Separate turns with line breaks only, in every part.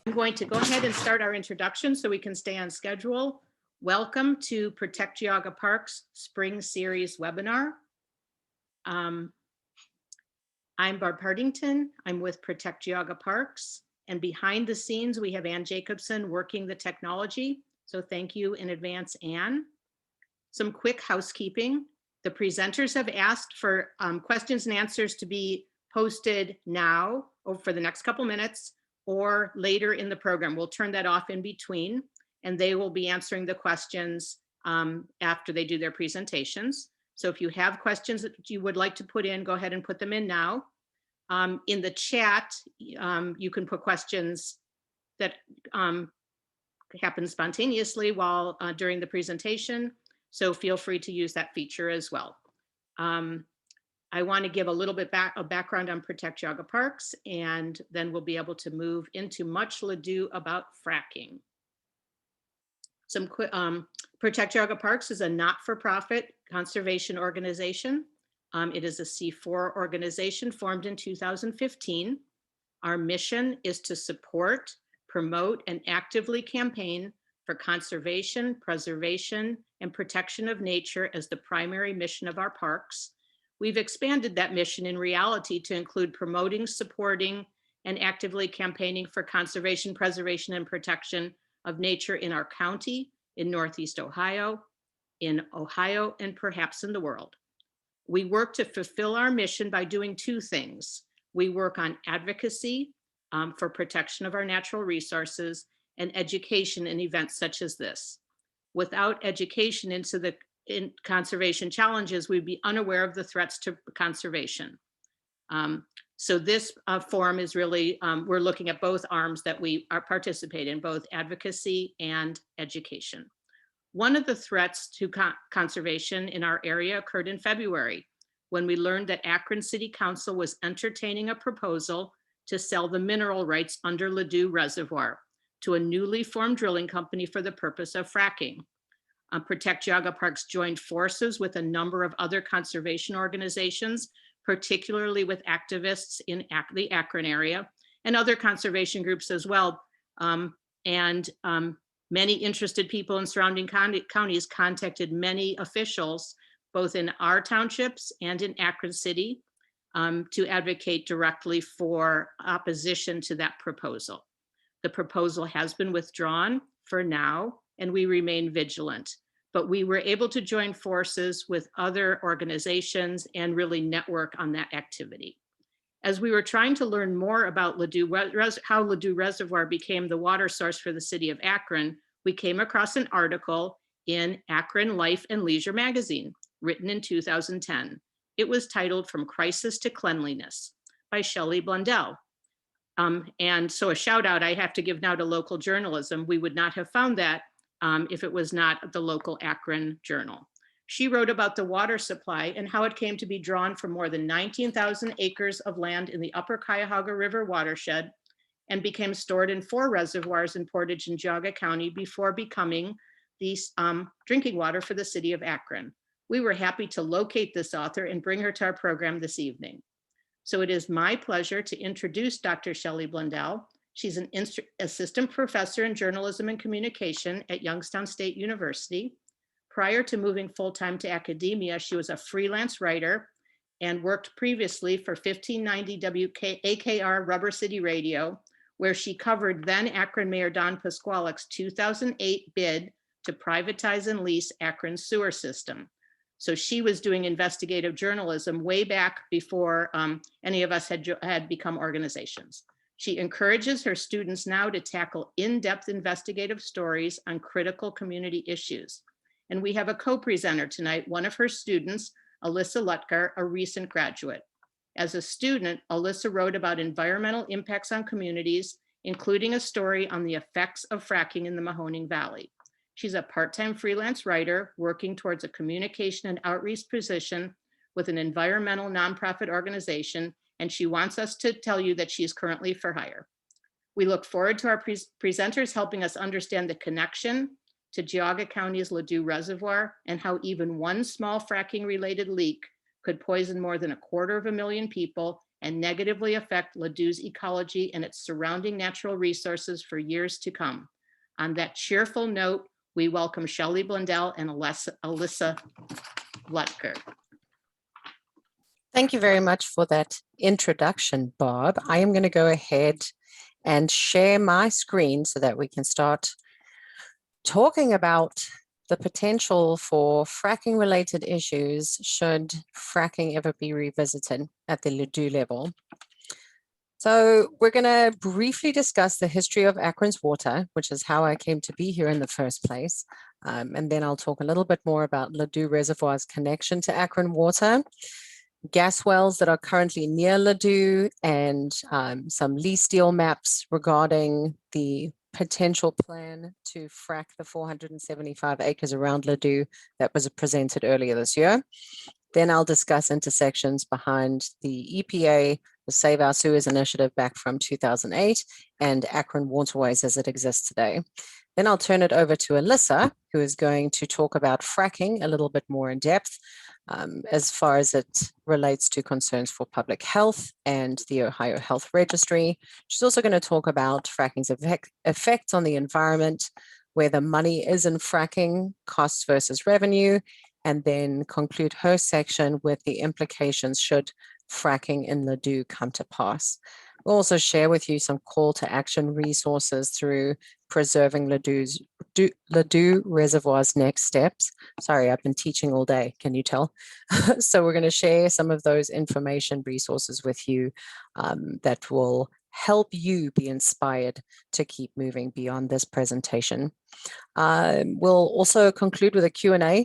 I'm going to go ahead and start our introduction so we can stay on schedule. Welcome to Protect Geauga Parks Spring Series webinar. I'm Barb Hardington. I'm with Protect Geauga Parks. And behind the scenes, we have Ann Jacobson working the technology. So thank you in advance, Ann. Some quick housekeeping. The presenters have asked for questions and answers to be posted now or for the next couple minutes or later in the program. We'll turn that off in between, and they will be answering the questions after they do their presentations. So if you have questions that you would like to put in, go ahead and put them in now. In the chat, you can put questions that happen spontaneously while during the presentation. So feel free to use that feature as well. I want to give a little bit of background on Protect Geauga Parks, and then we'll be able to move into much ado about fracking. Some quick, Protect Geauga Parks is a not-for-profit conservation organization. It is a C4 organization formed in 2015. Our mission is to support, promote, and actively campaign for conservation, preservation, and protection of nature as the primary mission of our parks. We've expanded that mission in reality to include promoting, supporting, and actively campaigning for conservation, preservation, and protection of nature in our county, in Northeast Ohio, and perhaps in the world. We work to fulfill our mission by doing two things. We work on advocacy for protection of our natural resources and education in events such as this. Without education into the conservation challenges, we'd be unaware of the threats to conservation. So this forum is really, we're looking at both arms that we participate in, both advocacy and education. One of the threats to conservation in our area occurred in February, when we learned that Akron City Council was entertaining a proposal to sell the mineral rights under Ladue Reservoir to a newly formed drilling company for the purpose of fracking. Protect Geauga Parks joined forces with a number of other conservation organizations, particularly with activists in the Akron area and other conservation groups as well. Many interested people in surrounding counties contacted many officials, both in our townships and in Akron City, to advocate directly for opposition to that proposal. The proposal has been withdrawn for now, and we remain vigilant. But we were able to join forces with other organizations and really network on that activity. As we were trying to learn more about how Ladue Reservoir became the water source for the city of Akron, we came across an article in Akron Life and Leisure magazine, written in 2010. It was titled From Crisis to Cleanliness by Shelley Blundell. And so a shout out I have to give now to local journalism. We would not have found that if it was not the local Akron Journal. She wrote about the water supply and how it came to be drawn from more than 19,000 acres of land in the upper Cuyahoga River watershed and became stored in 4 reservoirs in Portage and Geauga County before becoming the drinking water for the city of Akron. We were happy to locate this author and bring her to our program this evening. So it is my pleasure to introduce Dr. Shelley Blundell. She's an assistant professor in journalism and communication at Youngstown State University. Prior to moving full-time to academia, she was a freelance writer and worked previously for 1590 AKR Rubber City Radio, where she covered then Akron Mayor Don Pasquale's 2008 bid to privatize and lease Akron's sewer system. So she was doing investigative journalism way back before any of us had become organizations. She encourages her students now to tackle in-depth investigative stories on critical community issues. And we have a co-presenter tonight, one of her students, Alyssa Lutker, a recent graduate. As a student, Alyssa wrote about environmental impacts on communities, including a story on the effects of fracking in the Mahoning Valley. She's a part-time freelance writer working towards a communication and outreach position with an environmental nonprofit organization, and she wants us to tell you that she's currently for hire. We look forward to our presenters helping us understand the connection to Geauga County's Ladue Reservoir and how even one small fracking-related leak could poison more than 250,000 people and negatively affect Ladue's ecology and its surrounding natural resources for years to come. On that cheerful note, we welcome Shelley Blundell and Alyssa Lutker.
Thank you very much for that introduction, Bob. I am going to go ahead and share my screen so that we can start talking about the potential for fracking related issues should fracking ever be revisited at the Ladue level. So we're going to briefly discuss the history of Akron's water, which is how I came to be here in the first place. And then I'll talk a little bit more about Ladue Reservoir's connection to Akron water, gas wells that are currently near Ladue, and some lease deal maps regarding the potential plan to frack the 475 acres around Ladue that was presented earlier this year. Then I'll discuss intersections behind the EPA, the Save Our Sewers initiative back from 2008, and Akron Waterways as it exists today. Then I'll turn it over to Alyssa, who is going to talk about fracking a little bit more in depth, as far as it relates to concerns for public health and the Ohio Health Registry. She's also going to talk about fracking's effects on the environment, where the money is in fracking, costs versus revenue, and then conclude her section with the implications should fracking in Ladue come to pass. We'll also share with you some call to action resources through preserving Ladue Reservoir's next steps. Sorry, I've been teaching all day, can you tell? So we're going to share some of those information resources with you that will help you be inspired to keep moving beyond this presentation. We'll also conclude with a Q&A.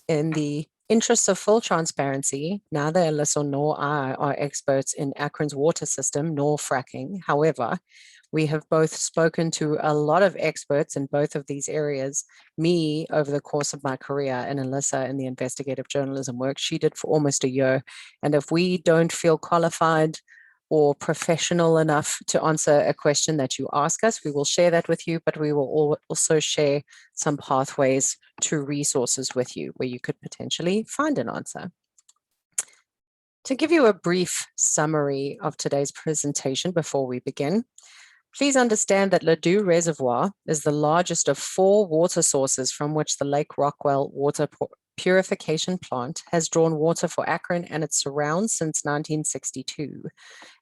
In the interest of full transparency, neither Alyssa nor I are experts in Akron's water system nor fracking. However, we have both spoken to a lot of experts in both of these areas, me over the course of my career and Alyssa in the investigative journalism work she did for almost a year. And if we don't feel qualified or professional enough to answer a question that you ask us, we will share that with you, but we will also share some pathways to resources with you where you could potentially find an answer. To give you a brief summary of today's presentation before we begin, please understand that Ladue Reservoir is the largest of 4 water sources from which the Lake Rockwell water purification plant has drawn water for Akron and its surrounds since 1962.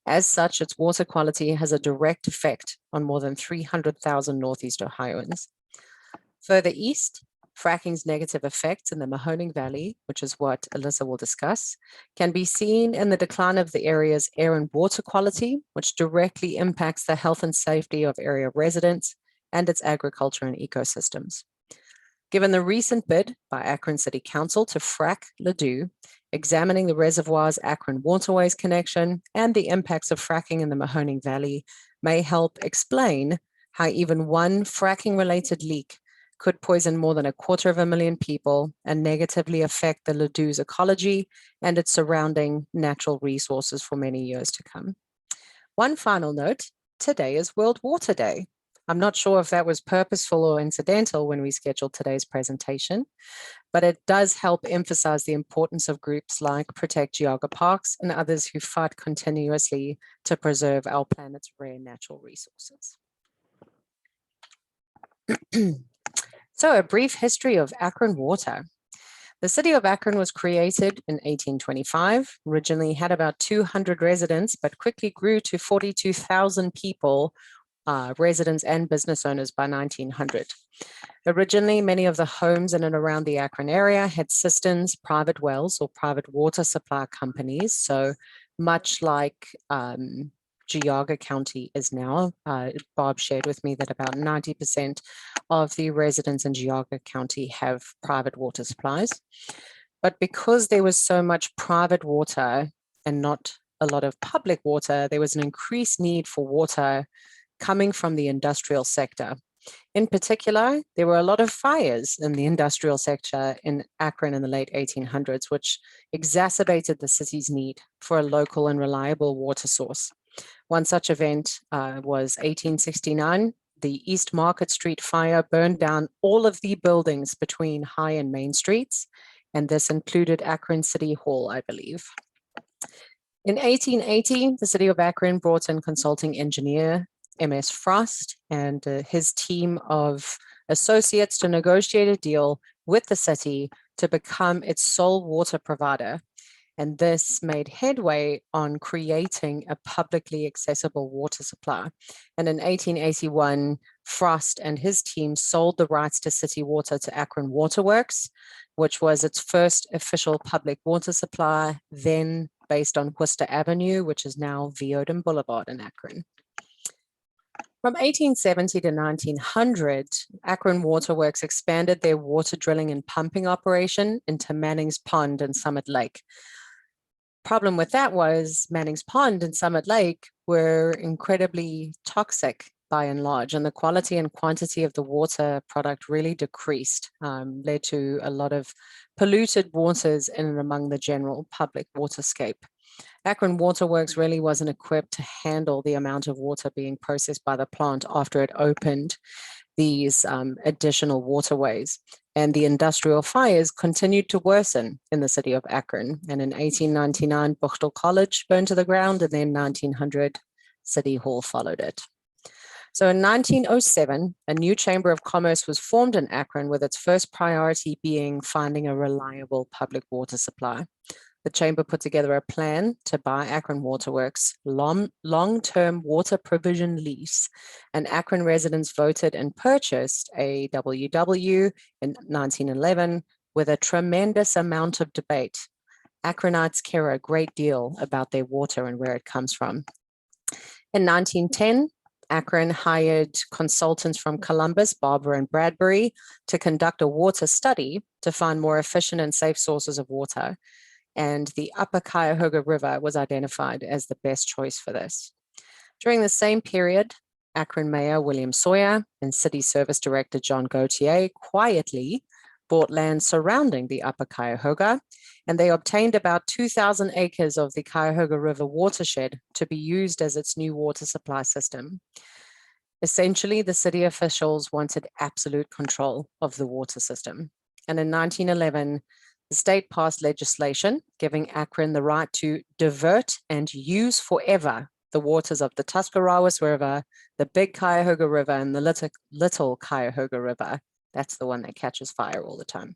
As such, its water quality has a direct effect on more than 300,000 Northeast Ohioans. Further east, fracking's negative effects in the Mahoning Valley, which is what Alyssa will discuss, can be seen in the decline of the area's air and water quality, which directly impacts the health and safety of area residents and its agriculture and ecosystems. Given the recent bid by Akron City Council to frack Ladue, examining the reservoir's Akron Waterways connection and the impacts of fracking in the Mahoning Valley may help explain how even one fracking-related leak could poison more than 250,000 people and negatively affect the Ladue's ecology and its surrounding natural resources for many years to come. One final note, today is World Water Day. I'm not sure if that was purposeful or incidental when we scheduled today's presentation, but it does help emphasize the importance of groups like Protect Geauga Parks and others who fight continuously to preserve our planet's rare natural resources. So a brief history of Akron water. The city of Akron was created in 1825, originally had about 200 residents, but quickly grew to 42,000 people, residents and business owners by 1900. Originally, many of the homes in and around the Akron area had cisterns, private wells, or private water supply companies. So much like Geauga County is now. Bob shared with me that about 90% of the residents in Geauga County have private water supplies. But because there was so much private water and not a lot of public water, there was an increased need for water coming from the industrial sector. In particular, there were a lot of fires in the industrial sector in Akron in the late 1800s, which exacerbated the city's need for a local and reliable water source. One such event was 1869. The East Market Street fire burned down all of the buildings between High and Main Streets, and this included Akron City Hall, I believe. In 1880, the city of Akron brought in consulting engineer M.S. Frost and his team of associates to negotiate a deal with the city to become its sole water provider. And this made headway on creating a publicly accessible water supply. And in 1881, Frost and his team sold the rights to city water to Akron Waterworks, which was its first official public water supply, then based on Worcester Avenue, which is now Veoden Boulevard in Akron. From 1870 to 1900, Akron Waterworks expanded their water drilling and pumping operation into Manning's Pond and Summit Lake. Problem with that was Manning's Pond and Summit Lake were incredibly toxic by and large, and the quality and quantity of the water product really decreased, led to a lot of polluted waters in and among the general public waterscape. Akron Waterworks really wasn't equipped to handle the amount of water being processed by the plant after it opened these additional waterways. And the industrial fires continued to worsen in the city of Akron. And in 1899, Buchtel College burned to the ground, and then 1900, City Hall followed it. So in 1907, a new Chamber of Commerce was formed in Akron, with its first priority being finding a reliable public water supply. The Chamber put together a plan to buy Akron Waterworks long-term water provision lease, and Akron residents voted and purchased a WW in 1911 with a tremendous amount of debate. Akronites care a great deal about their water and where it comes from. In 1910, Akron hired consultants from Columbus, Barber, and Bradbury to conduct a water study to find more efficient and safe sources of water. And the upper Cuyahoga River was identified as the best choice for this. During the same period, Akron Mayor William Sawyer and City Service Director John Gautier quietly bought land surrounding the upper Cuyahoga, and they obtained about 2,000 acres of the Cuyahoga River watershed to be used as its new water supply system. Essentially, the city officials wanted absolute control of the water system. And in 1911, the state passed legislation giving Akron the right to divert and use forever the waters of the Tuscarawas River, the Big Cuyahoga River, and the Little Cuyahoga River. That's the one that catches fire all the time.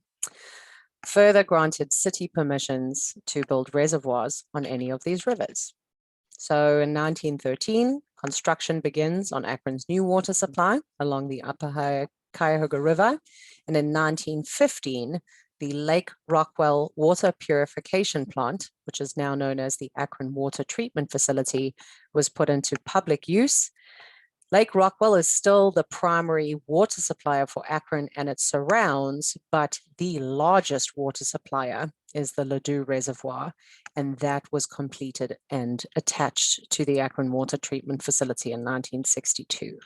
Further granted city permissions to build reservoirs on any of these rivers. So in 1913, construction begins on Akron's new water supply along the upper Cuyahoga River. And in 1915, the Lake Rockwell Water Purification Plant, which is now known as the Akron Water Treatment Facility, was put into public use. Lake Rockwell is still the primary water supplier for Akron and its surrounds, but the largest water supplier is the Ladue Reservoir, and that was completed and attached to the Akron Water Treatment Facility in 1962.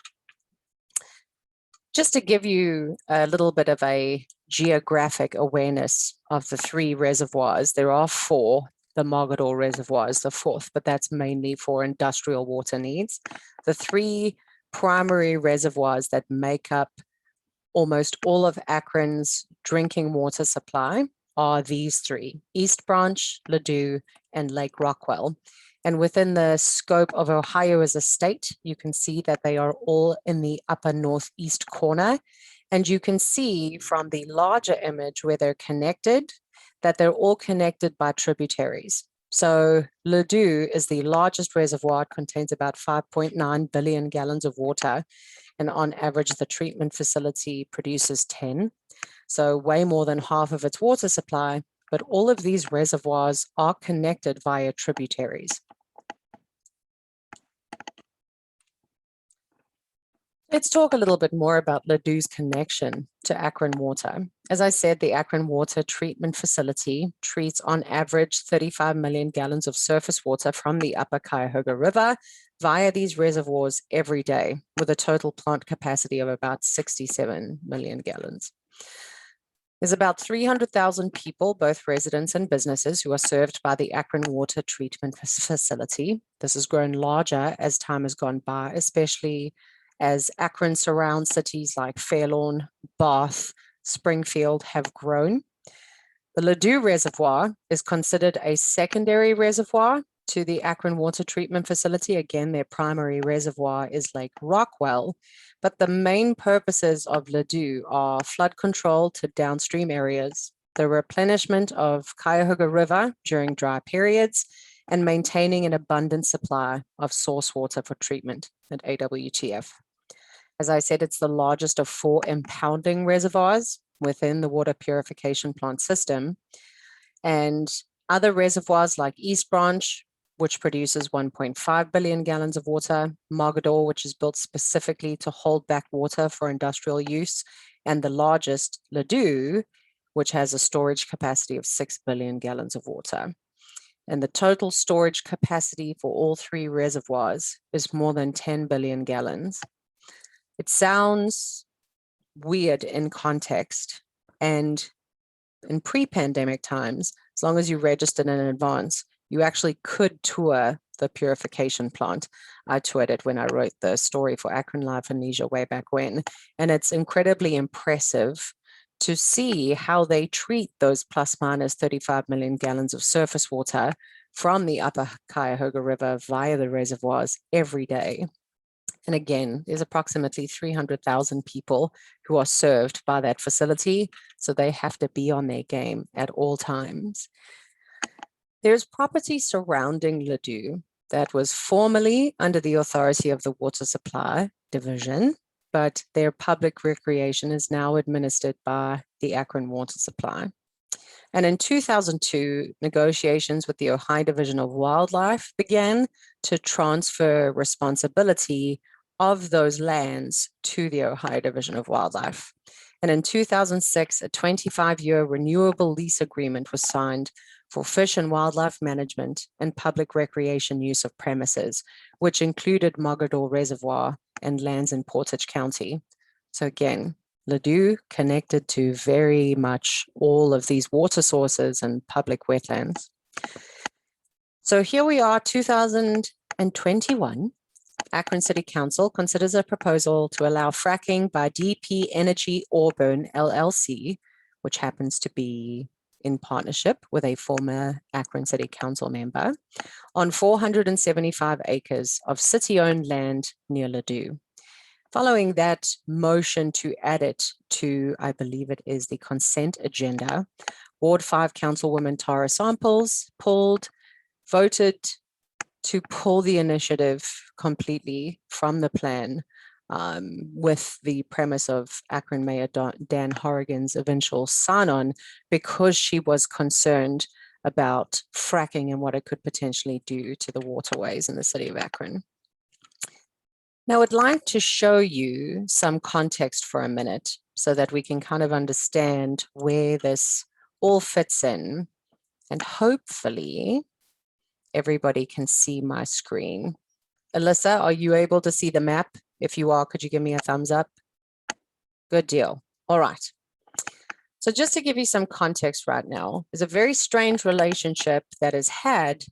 Just to give you a little bit of a geographic awareness of the three reservoirs, there are four. The Mogador Reservoir is the fourth, but that's mainly for industrial water needs. The three primary reservoirs that make up almost all of Akron's drinking water supply are these three: East Branch, Ladue, and Lake Rockwell. And within the scope of Ohio as a state, you can see that they are all in the upper northeast corner. And you can see from the larger image where they're connected, that they're all connected by tributaries. So Ladue is the largest reservoir. It contains about 5.9 billion gallons of water. And on average, the treatment facility produces 10. So way more than half of its water supply. But all of these reservoirs are connected via tributaries. Let's talk a little bit more about Ladue's connection to Akron Water. As I said, the Akron Water Treatment Facility treats on average 35 million gallons of surface water from the upper Cuyahoga River via these reservoirs every day, with a total plant capacity of about 67 million gallons. There's about 300,000 people, both residents and businesses, who are served by the Akron Water Treatment Facility. This has grown larger as time has gone by, especially as Akron surrounds cities like Fairlawn, Bath, Springfield have grown. The Ladue Reservoir is considered a secondary reservoir to the Akron Water Treatment Facility. Again, their primary reservoir is Lake Rockwell, but the main purposes of Ladue are flood control to downstream areas, the replenishment of Cuyahoga River during dry periods, and maintaining an abundant supply of source water for treatment at AWTF. As I said, it's the largest of 4 impounding reservoirs within the water purification plant system. And other reservoirs like East Branch, which produces 1.5 billion gallons of water, Mogador, which is built specifically to hold back water for industrial use, and the largest, Ladue, which has a storage capacity of 6 billion gallons of water. And the total storage capacity for all 3 reservoirs is more than 10 billion gallons. It sounds weird in context, and in pre-pandemic times, as long as you registered in advance, you actually could tour the purification plant. I toured it when I wrote the story for Akron Live Amnesia way back when, and it's incredibly impressive to see how they treat those plus minus 35 million gallons of surface water from the upper Cuyahoga River via the reservoirs every day. And again, there's approximately 300,000 people who are served by that facility, so they have to be on their game at all times. There's property surrounding Ladue that was formerly under the authority of the Water Supply Division, but their public recreation is now administered by the Akron Water Supply. And in 2002, negotiations with the Ohio Division of Wildlife began to transfer responsibility of those lands to the Ohio Division of Wildlife. And in 2006, a 25-year renewable lease agreement was signed for fish and wildlife management and public recreation use of premises, which included Mogador Reservoir and lands in Portage County. So again, Ladue connected to very much all of these water sources and public wetlands. So here we are, 2021. Akron City Council considers a proposal to allow fracking by DP Energy Auburn LLC, which happens to be in partnership with a former Akron City Council member, on 475 acres of city-owned land near Ladue. Following that motion to add it to, I believe it is the consent agenda, Ward 5 Councilwoman Tara Samples voted to pull the initiative completely from the plan, with the premise of Akron Mayor Dan Horrigan's eventual sign-on, because she was concerned about fracking and what it could potentially do to the waterways in the city of Akron. Now, I'd like to show you some context for a minute so that we can kind of understand where this all fits in, and hopefully everybody can see my screen. Alyssa, are you able to see the map? If you are, could you give me a thumbs up? Good deal. All right. So just to give you some context right now, there's a very strange relationship that is had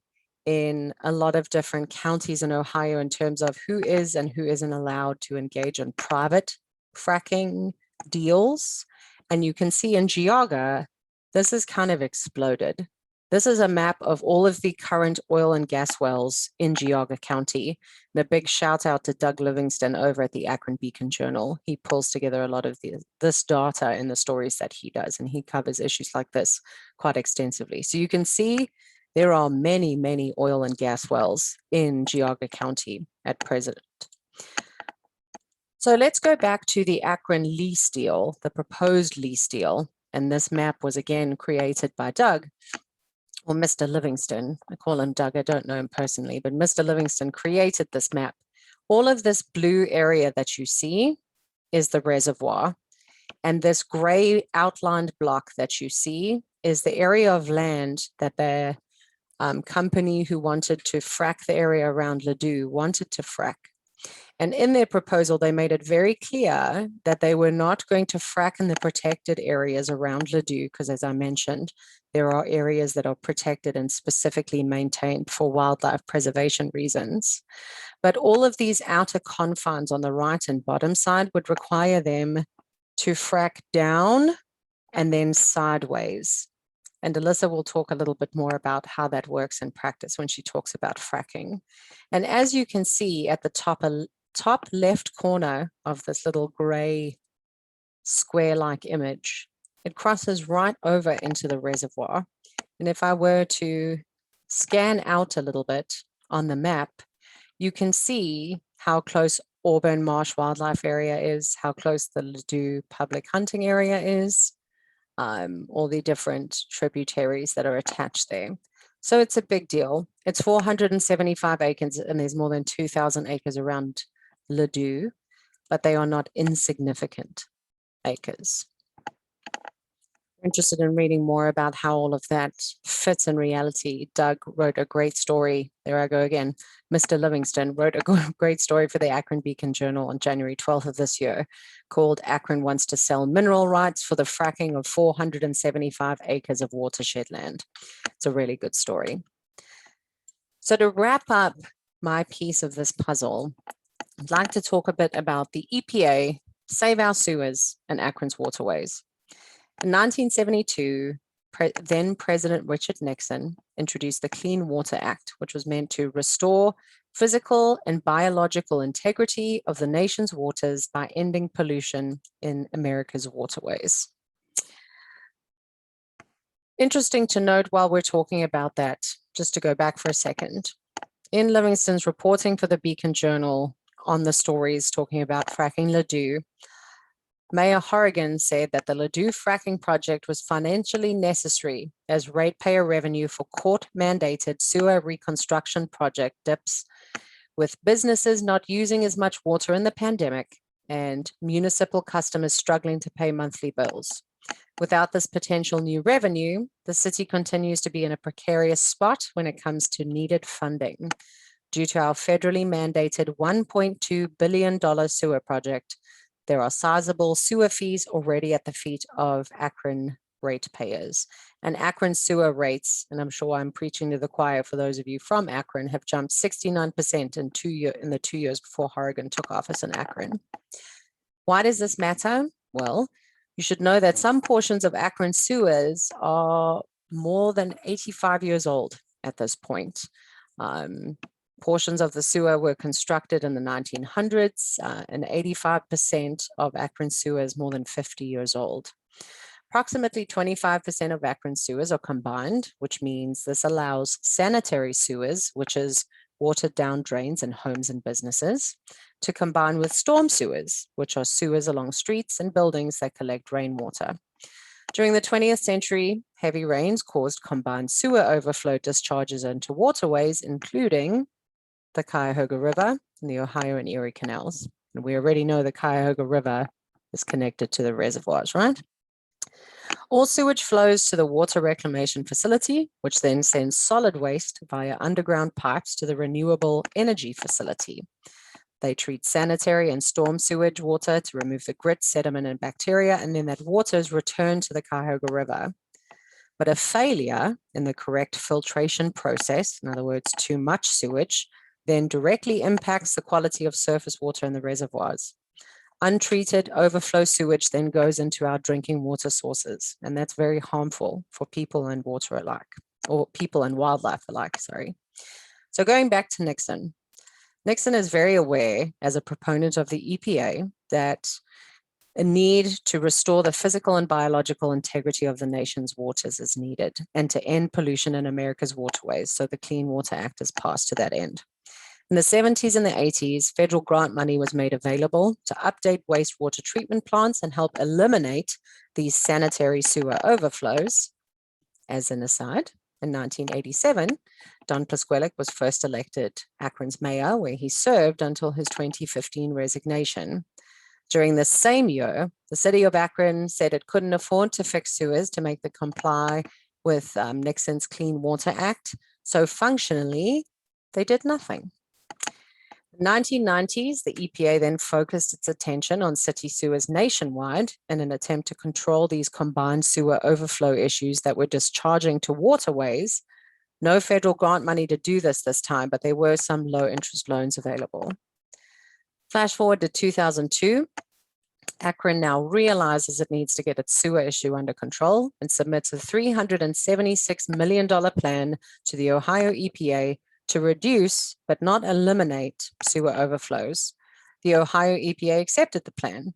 in a lot of different counties in Ohio in terms of who is and who isn't allowed to engage in private fracking deals. And you can see in Geauga, this has kind of exploded. This is a map of all of the current oil and gas wells in Geauga County. And a big shout out to Doug Livingston over at the Akron Beacon Journal. He pulls together a lot of this data in the stories that he does, and he covers issues like this quite extensively. So you can see there are many, many oil and gas wells in Geauga County at present. So let's go back to the Akron lease deal, the proposed lease deal. And this map was again created by Doug, or Mr. Livingston. I call him Doug, I don't know him personally, but Mr. Livingston created this map. All of this blue area that you see is the reservoir. And this gray outlined block that you see is the area of land that the company who wanted to frack the area around Ladue wanted to frack. And in their proposal, they made it very clear that they were not going to frack in the protected areas around Ladue, because as I mentioned, there are areas that are protected and specifically maintained for wildlife preservation reasons. But all of these outer confines on the right and bottom side would require them to frack down and then sideways. And Alyssa will talk a little bit more about how that works in practice when she talks about fracking. And as you can see at the top left corner of this little gray square-like image, it crosses right over into the reservoir. And if I were to scan out a little bit on the map, you can see how close Auburn Marsh Wildlife Area is, how close the Ladue Public Hunting Area is, all the different tributaries that are attached there. So it's a big deal. It's 475 acres and there's more than 2,000 acres around Ladue, but they are not insignificant acres. Interested in reading more about how all of that fits in reality, Doug wrote a great story. There I go again. Mr. Livingston wrote a great story for the Akron Beacon Journal on January 12th of this year called Akron Wants to Sell Mineral Rights for the Fracking of 475 Acres of Watershed Land. It's a really good story. So to wrap up my piece of this puzzle, I'd like to talk a bit about the EPA, Save Our Sewers, and Akron's waterways. In 1972, then President Richard Nixon introduced the Clean Water Act, which was meant to restore physical and biological integrity of the nation's waters by ending pollution in America's waterways. Interesting to note while we're talking about that, just to go back for a second, in Livingston's reporting for the Beacon Journal on the stories talking about fracking Ladue, Mayor Horrigan said that the Ladue fracking project was financially necessary as ratepayer revenue for court-mandated sewer reconstruction project dips, with businesses not using as much water in the pandemic and municipal customers struggling to pay monthly bills. Without this potential new revenue, the city continues to be in a precarious spot when it comes to needed funding due to our federally mandated $1.2 billion sewer project. There are sizable sewer fees already at the feet of Akron ratepayers. And Akron sewer rates, and I'm sure I'm preaching to the choir for those of you from Akron, have jumped 69% in the 2 years before Horrigan took office in Akron. Why does this matter? Well, you should know that some portions of Akron sewers are more than 85 years old at this point. Portions of the sewer were constructed in the 1900s, and 85% of Akron sewer is more than 50 years old. Approximately 25% of Akron sewers are combined, which means this allows sanitary sewers, which is watered down drains in homes and businesses, to combine with storm sewers, which are sewers along streets and buildings that collect rainwater. During the 20th century, heavy rains caused combined sewer overflow discharges into waterways, including the Cuyahoga River and the Ohio and Erie canals. And we already know the Cuyahoga River is connected to the reservoirs, right? All sewage flows to the water reclamation facility, which then sends solid waste via underground pipes to the renewable energy facility. They treat sanitary and storm sewage water to remove the grit, sediment, and bacteria, and then that water is returned to the Cuyahoga River. But a failure in the correct filtration process, in other words, too much sewage, then directly impacts the quality of surface water in the reservoirs. Untreated overflow sewage then goes into our drinking water sources, and that's very harmful for people and water alike, or people and wildlife alike, sorry. So going back to Nixon, Nixon is very aware as a proponent of the EPA that a need to restore the physical and biological integrity of the nation's waters is needed, and to end pollution in America's waterways. So the Clean Water Act is passed to that end. In the 70s and the 80s, federal grant money was made available to update wastewater treatment plants and help eliminate these sanitary sewer overflows. As an aside, in 1987, Don Plisquelic was first elected Akron's mayor, where he served until his 2015 resignation. During the same year, the city of Akron said it couldn't afford to fix sewers to make them comply with Nixon's Clean Water Act. So functionally, they did nothing. In the 1990s, the EPA then focused its attention on city sewers nationwide in an attempt to control these combined sewer overflow issues that were discharging to waterways. No federal grant money to do this time, but there were some low interest loans available. Flash forward to 2002, Akron now realizes it needs to get its sewer issue under control and submits a $376 million plan to the Ohio EPA to reduce but not eliminate sewer overflows. The Ohio EPA accepted the plan.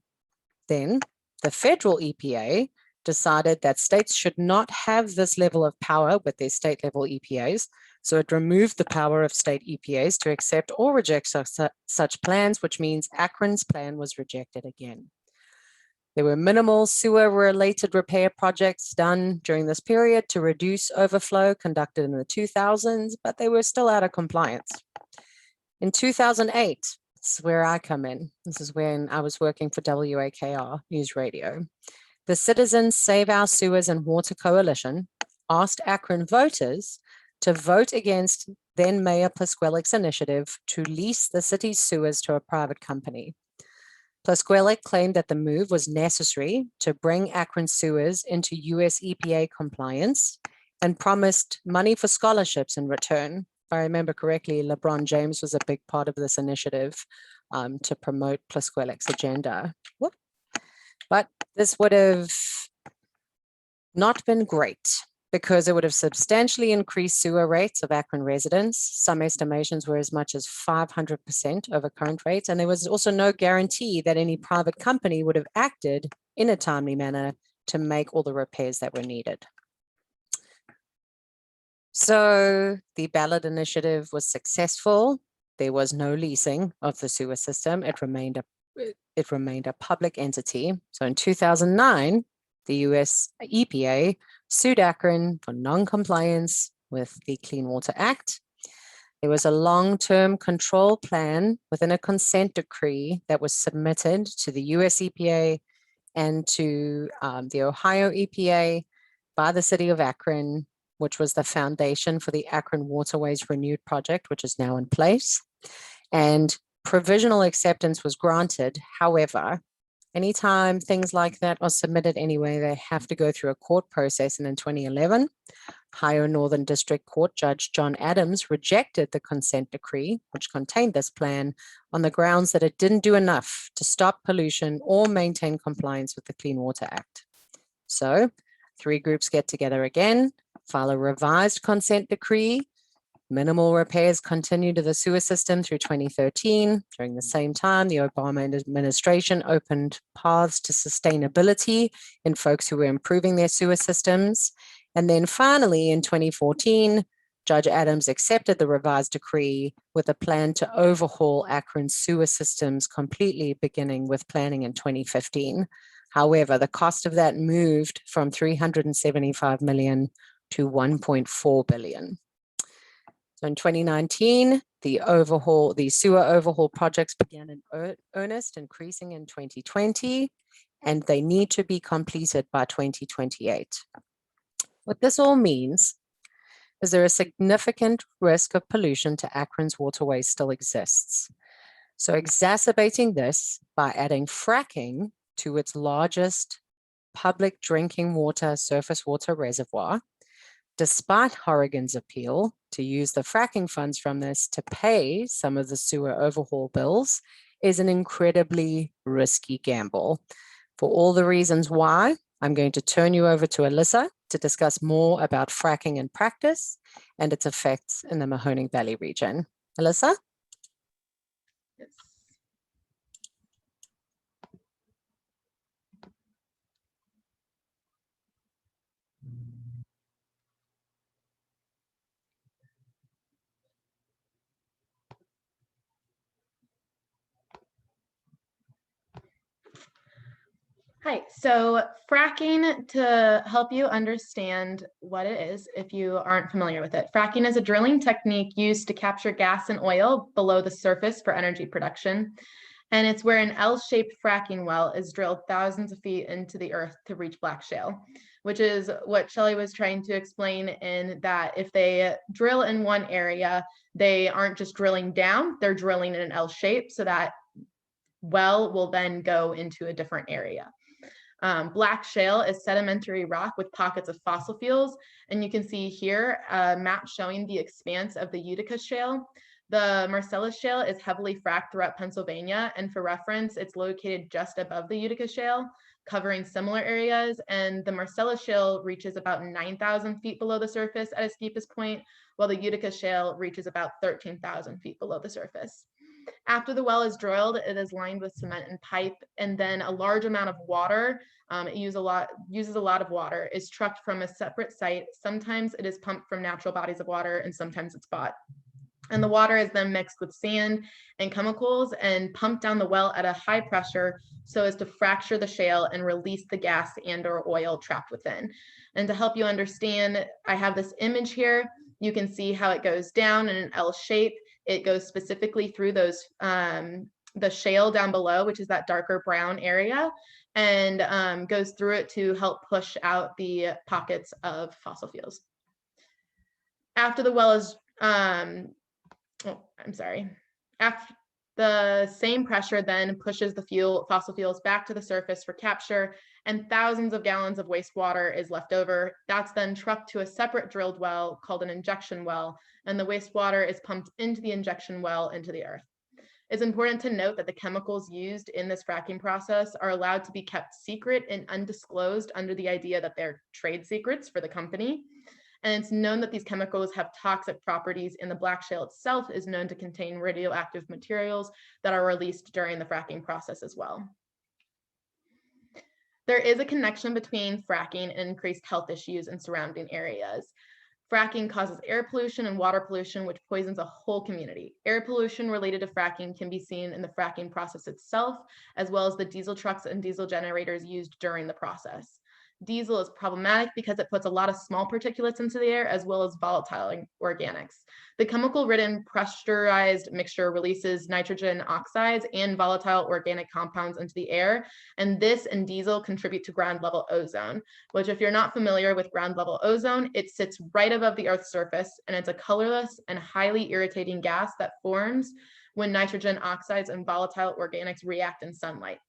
Then the federal EPA decided that states should not have this level of power with their state level EPAs. So it removed the power of state EPAs to accept or reject such plans, which means Akron's plan was rejected again. There were minimal sewer-related repair projects done during this period to reduce overflow conducted in the 2000s, but they were still out of compliance. In 2008, this is where I come in. This is when I was working for WAKR News Radio. The Citizens Save Our Sewers and Water Coalition asked Akron voters to vote against then Mayor Plisquelic's initiative to lease the city's sewers to a private company. Plisquelic claimed that the move was necessary to bring Akron sewers into US EPA compliance and promised money for scholarships in return. If I remember correctly, LeBron James was a big part of this initiative to promote Plisquelic's agenda. Whoop. But this would have not been great because it would have substantially increased sewer rates of Akron residents. Some estimations were as much as 500% over current rates. And there was also no guarantee that any private company would have acted in a timely manner to make all the repairs that were needed. So the ballot initiative was successful. There was no leasing of the sewer system. It remained a public entity. So in 2009, the US EPA sued Akron for non-compliance with the Clean Water Act. There was a long-term control plan within a consent decree that was submitted to the US EPA and to the Ohio EPA by the city of Akron, which was the foundation for the Akron Waterways Renewed project, which is now in place. And provisional acceptance was granted. However, anytime things like that are submitted anyway, they have to go through a court process. And in 2011, Ohio Northern District Court Judge John Adams rejected the consent decree, which contained this plan, on the grounds that it didn't do enough to stop pollution or maintain compliance with the Clean Water Act. So 3 groups get together again, file a revised consent decree. Minimal repairs continued to the sewer system through 2013. During the same time, the Obama administration opened paths to sustainability in folks who were improving their sewer systems. And then finally, in 2014, Judge Adams accepted the revised decree with a plan to overhaul Akron's sewer systems completely, beginning with planning in 2015. However, the cost of that moved from $375 million to $1.4 billion. So in 2019, the sewer overhaul projects began in earnest, increasing in 2020, and they need to be completed by 2028. What this all means is there a significant risk of pollution to Akron's waterways still exists. So exacerbating this by adding fracking to its largest public drinking water surface water reservoir, despite Oregon's appeal to use the fracking funds from this to pay some of the sewer overhaul bills, is an incredibly risky gamble. For all the reasons why, I'm going to turn you over to Alyssa to discuss more about fracking in practice and its effects in the Mahoning Valley region. Alyssa?
Yes. Hi, so fracking, to help you understand what it is if you aren't familiar with it. Fracking is a drilling technique used to capture gas and oil below the surface for energy production. And it's where an L-shaped fracking well is drilled thousands of feet into the earth to reach black shale, which is what Shelley was trying to explain, in that if they drill in one area, they aren't just drilling down, they're drilling in an L shape, so that well will then go into a different area. Black shale is sedimentary rock with pockets of fossil fuels. And you can see here a map showing the expanse of the Utica shale. The Marcellus Shale is heavily fracked throughout Pennsylvania, and for reference, it's located just above the Utica Shale, covering similar areas, and the Marcellus Shale reaches about 9,000 feet below the surface at its deepest point, while the Utica Shale reaches about 13,000 feet below the surface. After the well is drilled, it is lined with cement and pipe, and then a large amount of water, it uses a lot of water, is trucked from a separate site. Sometimes it is pumped from natural bodies of water, and sometimes it's bought. And the water is then mixed with sand and chemicals and pumped down the well at a high pressure so as to fracture the shale and release the gas and or oil trapped within. And to help you understand, I have this image here. You can see how it goes down in an L shape. It goes specifically through those the shale down below, which is that darker brown area, and goes through it to help push out the pockets of fossil fuels. After the well is after the same pressure then pushes the fossil fuels back to the surface for capture, and thousands of gallons of wastewater is left over. That's then trucked to a separate drilled well called an injection well, and the wastewater is pumped into the injection well into the earth. It's important to note that the chemicals used in this fracking process are allowed to be kept secret and undisclosed under the idea that they're trade secrets for the company. And it's known that these chemicals have toxic properties, and the black shale itself is known to contain radioactive materials that are released during the fracking process as well. There is a connection between fracking and increased health issues in surrounding areas. Fracking causes air pollution and water pollution, which poisons a whole community. Air pollution related to fracking can be seen in the fracking process itself, as well as the diesel trucks and diesel generators used during the process. Diesel is problematic because it puts a lot of small particulates into the air, as well as volatile organics. The chemical-ridden pressurized mixture releases nitrogen oxides and volatile organic compounds into the air, and this and diesel contribute to ground-level ozone, which, if you're not familiar with ground-level ozone, it sits right above the Earth's surface, and it's a colorless and highly irritating gas that forms when nitrogen oxides and volatile organics react in sunlight.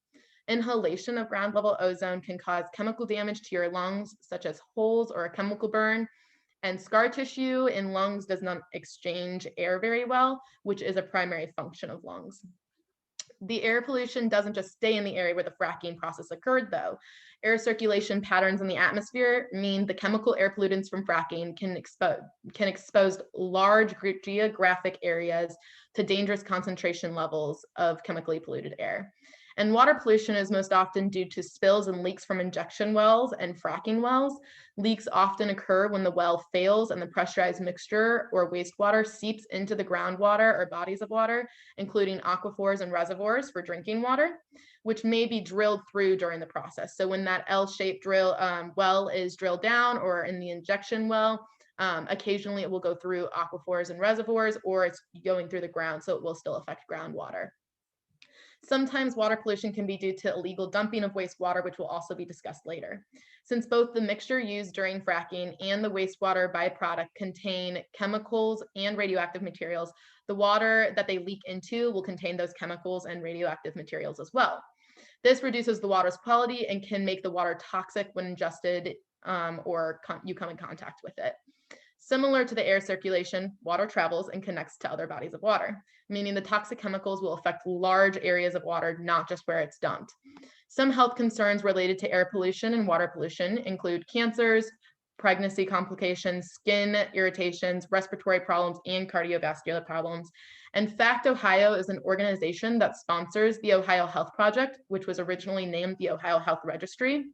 Inhalation of ground level ozone can cause chemical damage to your lungs, such as holes or a chemical burn. And scar tissue in lungs does not exchange air very well, which is a primary function of lungs. The air pollution doesn't just stay in the area where the fracking process occurred, though. Air circulation patterns in the atmosphere mean the chemical air pollutants from fracking can expose large geographic areas to dangerous concentration levels of chemically polluted air. And water pollution is most often due to spills and leaks from injection wells and fracking wells. Leaks often occur when the well fails and the pressurized mixture or wastewater seeps into the groundwater or bodies of water, including aquifers and reservoirs for drinking water, which may be drilled through during the process. So when that L-shaped well is drilled down, or in the injection well, occasionally it will go through aquifers and reservoirs, or it's going through the ground, so it will still affect groundwater. Sometimes water pollution can be due to illegal dumping of wastewater, which will also be discussed later. Since both the mixture used during fracking and the wastewater byproduct contain chemicals and radioactive materials, the water that they leak into will contain those chemicals and radioactive materials as well. This reduces the water's quality and can make the water toxic when ingested or you come in contact with it. Similar to the air circulation, water travels and connects to other bodies of water, meaning the toxic chemicals will affect large areas of water, not just where it's dumped. Some health concerns related to air pollution and water pollution include cancers, pregnancy complications, skin irritations, respiratory problems, and cardiovascular problems. And FACT Ohio is an organization that sponsors the Ohio Health Project, which was originally named the Ohio Health Registry.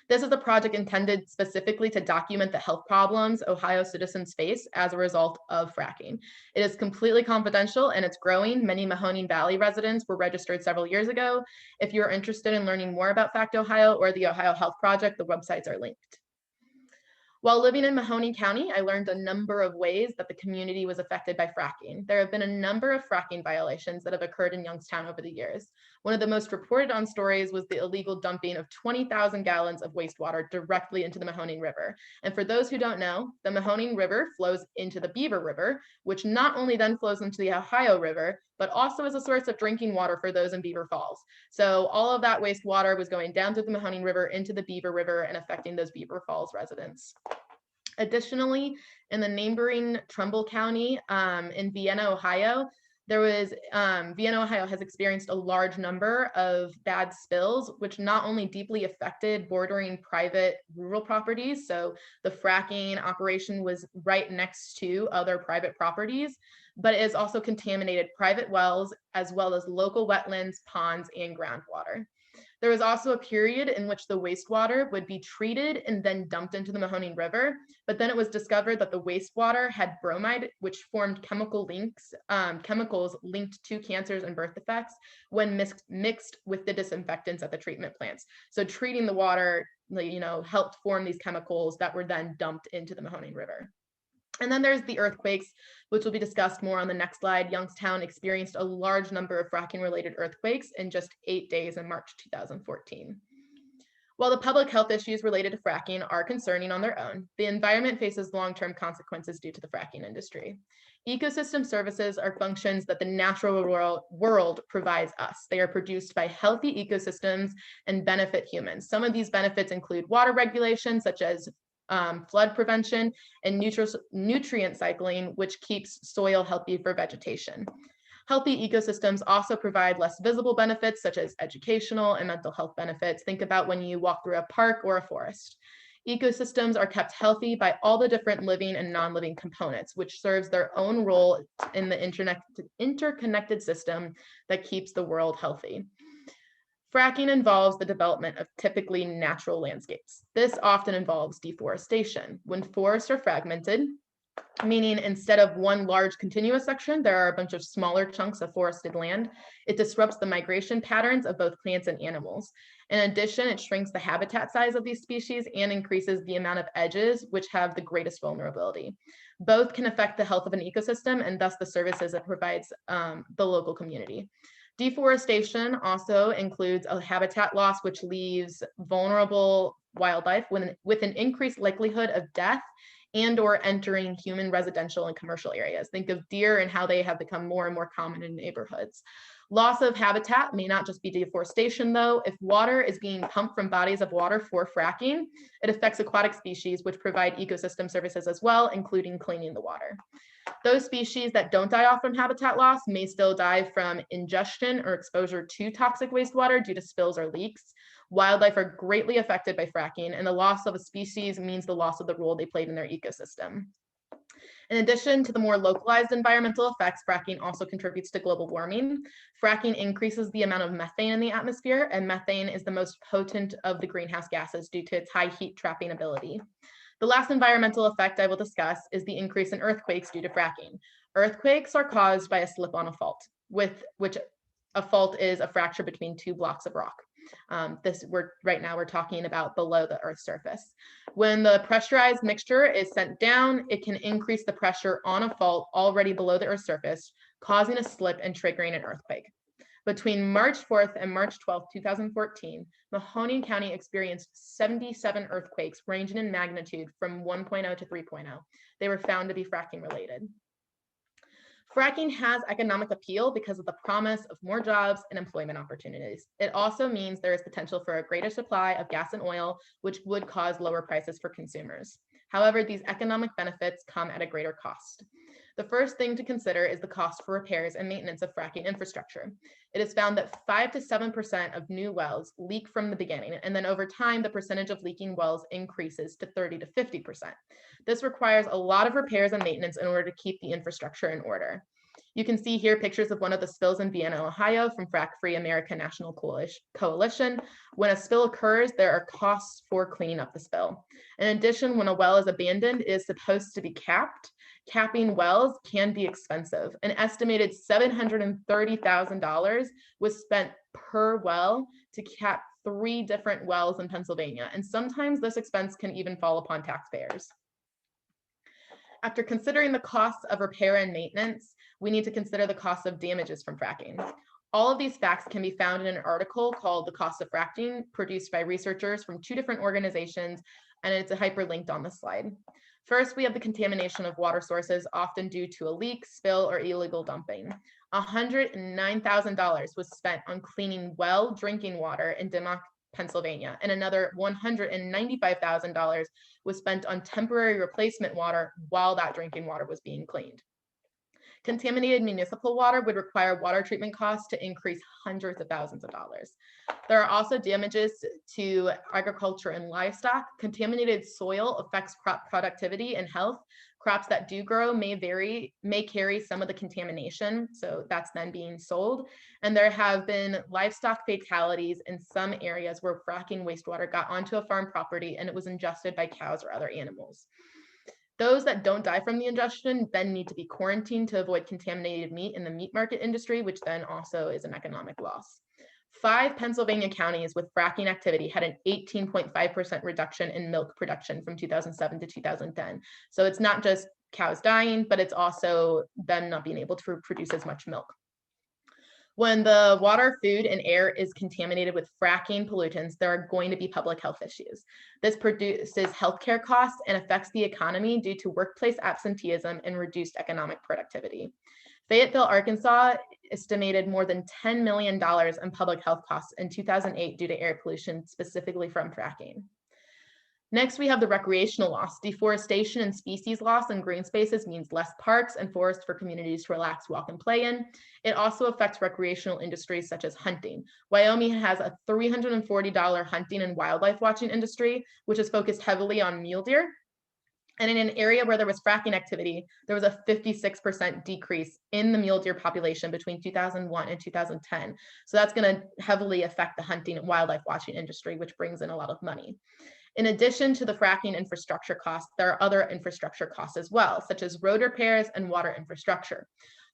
This is a project intended specifically to document the health problems Ohio citizens face as a result of fracking. It is completely confidential and it's growing. Many Mahoning Valley residents were registered several years ago. If you're interested in learning more about FACT Ohio or the Ohio Health Project, the websites are linked. While living in Mahoning County, I learned a number of ways that the community was affected by fracking. There have been a number of fracking violations that have occurred in Youngstown over the years. One of the most reported on stories was the illegal dumping of 20,000 gallons of wastewater directly into the Mahoning River. And for those who don't know, the Mahoning River flows into the Beaver River, which not only then flows into the Ohio River, but also is a source of drinking water for those in Beaver Falls. So all of that wastewater was going down through the Mahoning River into the Beaver River and affecting those Beaver Falls residents. Additionally, in the neighboring Trumbull County in Vienna, Ohio, Vienna, Ohio has experienced a large number of bad spills, which not only deeply affected bordering private rural properties. So the fracking operation was right next to other private properties, but it has also contaminated private wells as well as local wetlands, ponds, and groundwater. There was also a period in which the wastewater would be treated and then dumped into the Mahoning River, but then it was discovered that the wastewater had bromide, which formed chemicals linked to cancers and birth defects when mixed with the disinfectants at the treatment plants. So treating the water, helped form these chemicals that were then dumped into the Mahoning River. And then there's the earthquakes, which will be discussed more on the next slide. Youngstown experienced a large number of fracking-related earthquakes in just 8 days in March 2014. While the public health issues related to fracking are concerning on their own, the environment faces long-term consequences due to the fracking industry. Ecosystem services are functions that the natural world provides us. They are produced by healthy ecosystems and benefit humans. Some of these benefits include water regulation, such as flood prevention, and nutrient cycling, which keeps soil healthy for vegetation. Healthy ecosystems also provide less visible benefits, such as educational and mental health benefits. Think about when you walk through a park or a forest. Ecosystems are kept healthy by all the different living and non-living components, which serves their own role in the interconnected system that keeps the world healthy. Fracking involves the development of typically natural landscapes. This often involves deforestation. When forests are fragmented, meaning instead of one large continuous section, there are a bunch of smaller chunks of forested land, it disrupts the migration patterns of both plants and animals. In addition, it shrinks the habitat size of these species and increases the amount of edges, which have the greatest vulnerability. Both can affect the health of an ecosystem and thus the services it provides the local community. Deforestation also includes a habitat loss, which leaves vulnerable wildlife with an increased likelihood of death and or entering human residential and commercial areas. Think of deer and how they have become more and more common in neighborhoods. Loss of habitat may not just be deforestation though. If water is being pumped from bodies of water for fracking, it affects aquatic species which provide ecosystem services as well, including cleaning the water. Those species that don't die off from habitat loss may still die from ingestion or exposure to toxic wastewater due to spills or leaks. Wildlife are greatly affected by fracking, and the loss of a species means the loss of the role they played in their ecosystem. In addition to the more localized environmental effects, fracking also contributes to global warming. Fracking increases the amount of methane in the atmosphere, and methane is the most potent of the greenhouse gases due to its high heat trapping ability. The last environmental effect I will discuss is the increase in earthquakes due to fracking. Earthquakes are caused by a slip on a fault, which a fault is a fracture between two blocks of rock. Right now we're talking about below the Earth's surface. When the pressurized mixture is sent down, it can increase the pressure on a fault already below the Earth's surface, causing a slip and triggering an earthquake. Between March 4th and March 12th, 2014, Mahoning County experienced 77 earthquakes ranging in magnitude from 1.0 to 3.0. They were found to be fracking related. Fracking has economic appeal because of the promise of more jobs and employment opportunities. It also means there is potential for a greater supply of gas and oil, which would cause lower prices for consumers. However, these economic benefits come at a greater cost. The first thing to consider is the cost for repairs and maintenance of fracking infrastructure. It is found that 5 to 7% of new wells leak from the beginning, and then over time, the percentage of leaking wells increases to 30 to 50%. This requires a lot of repairs and maintenance in order to keep the infrastructure in order. You can see here pictures of one of the spills in Vienna, Ohio from Frack Free America National Coalition. When a spill occurs, there are costs for cleaning up the spill. In addition, when a well is abandoned, it is supposed to be capped. Capping wells can be expensive. An estimated $730,000 was spent per well to cap 3 different wells in Pennsylvania, and sometimes this expense can even fall upon taxpayers. After considering the costs of repair and maintenance, we need to consider the cost of damages from fracking. All of these facts can be found in an article called The Cost of Fracking, produced by researchers from 2 different organizations, and it's hyperlinked on the slide. First, we have the contamination of water sources, often due to a leak, spill, or illegal dumping. $109,000 was spent on cleaning well drinking water in Pennsylvania, and another $195,000 was spent on temporary replacement water while that drinking water was being cleaned. Contaminated municipal water would require water treatment costs to increase hundreds of thousands of dollars. There are also damages to agriculture and livestock. Contaminated soil affects crop productivity and health. Crops that do grow may carry some of the contamination, so that's then being sold. And there have been livestock fatalities in some areas where fracking wastewater got onto a farm property and it was ingested by cows or other animals. Those that don't die from the ingestion then need to be quarantined to avoid contaminated meat in the meat market industry, which then also is an economic loss. 5 Pennsylvania counties with fracking activity had an 18.5% reduction in milk production from 2007 to 2010. So it's not just cows dying, but it's also them not being able to produce as much milk. When the water, food, and air is contaminated with fracking pollutants, there are going to be public health issues. This produces healthcare costs and affects the economy due to workplace absenteeism and reduced economic productivity. Fayetteville, Arkansas estimated more than $10 million in public health costs in 2008 due to air pollution, specifically from fracking. Next, we have the recreational loss. Deforestation and species loss in green spaces means less parks and forests for communities to relax, walk, and play in. It also affects recreational industries such as hunting. Wyoming has a $340 hunting and wildlife watching industry, which is focused heavily on mule deer. And in an area where there was fracking activity, there was a 56% decrease in the mule deer population between 2001 and 2010. So that's going to heavily affect the hunting and wildlife watching industry, which brings in a lot of money. In addition to the fracking infrastructure costs, there are other infrastructure costs as well, such as road repairs and water infrastructure.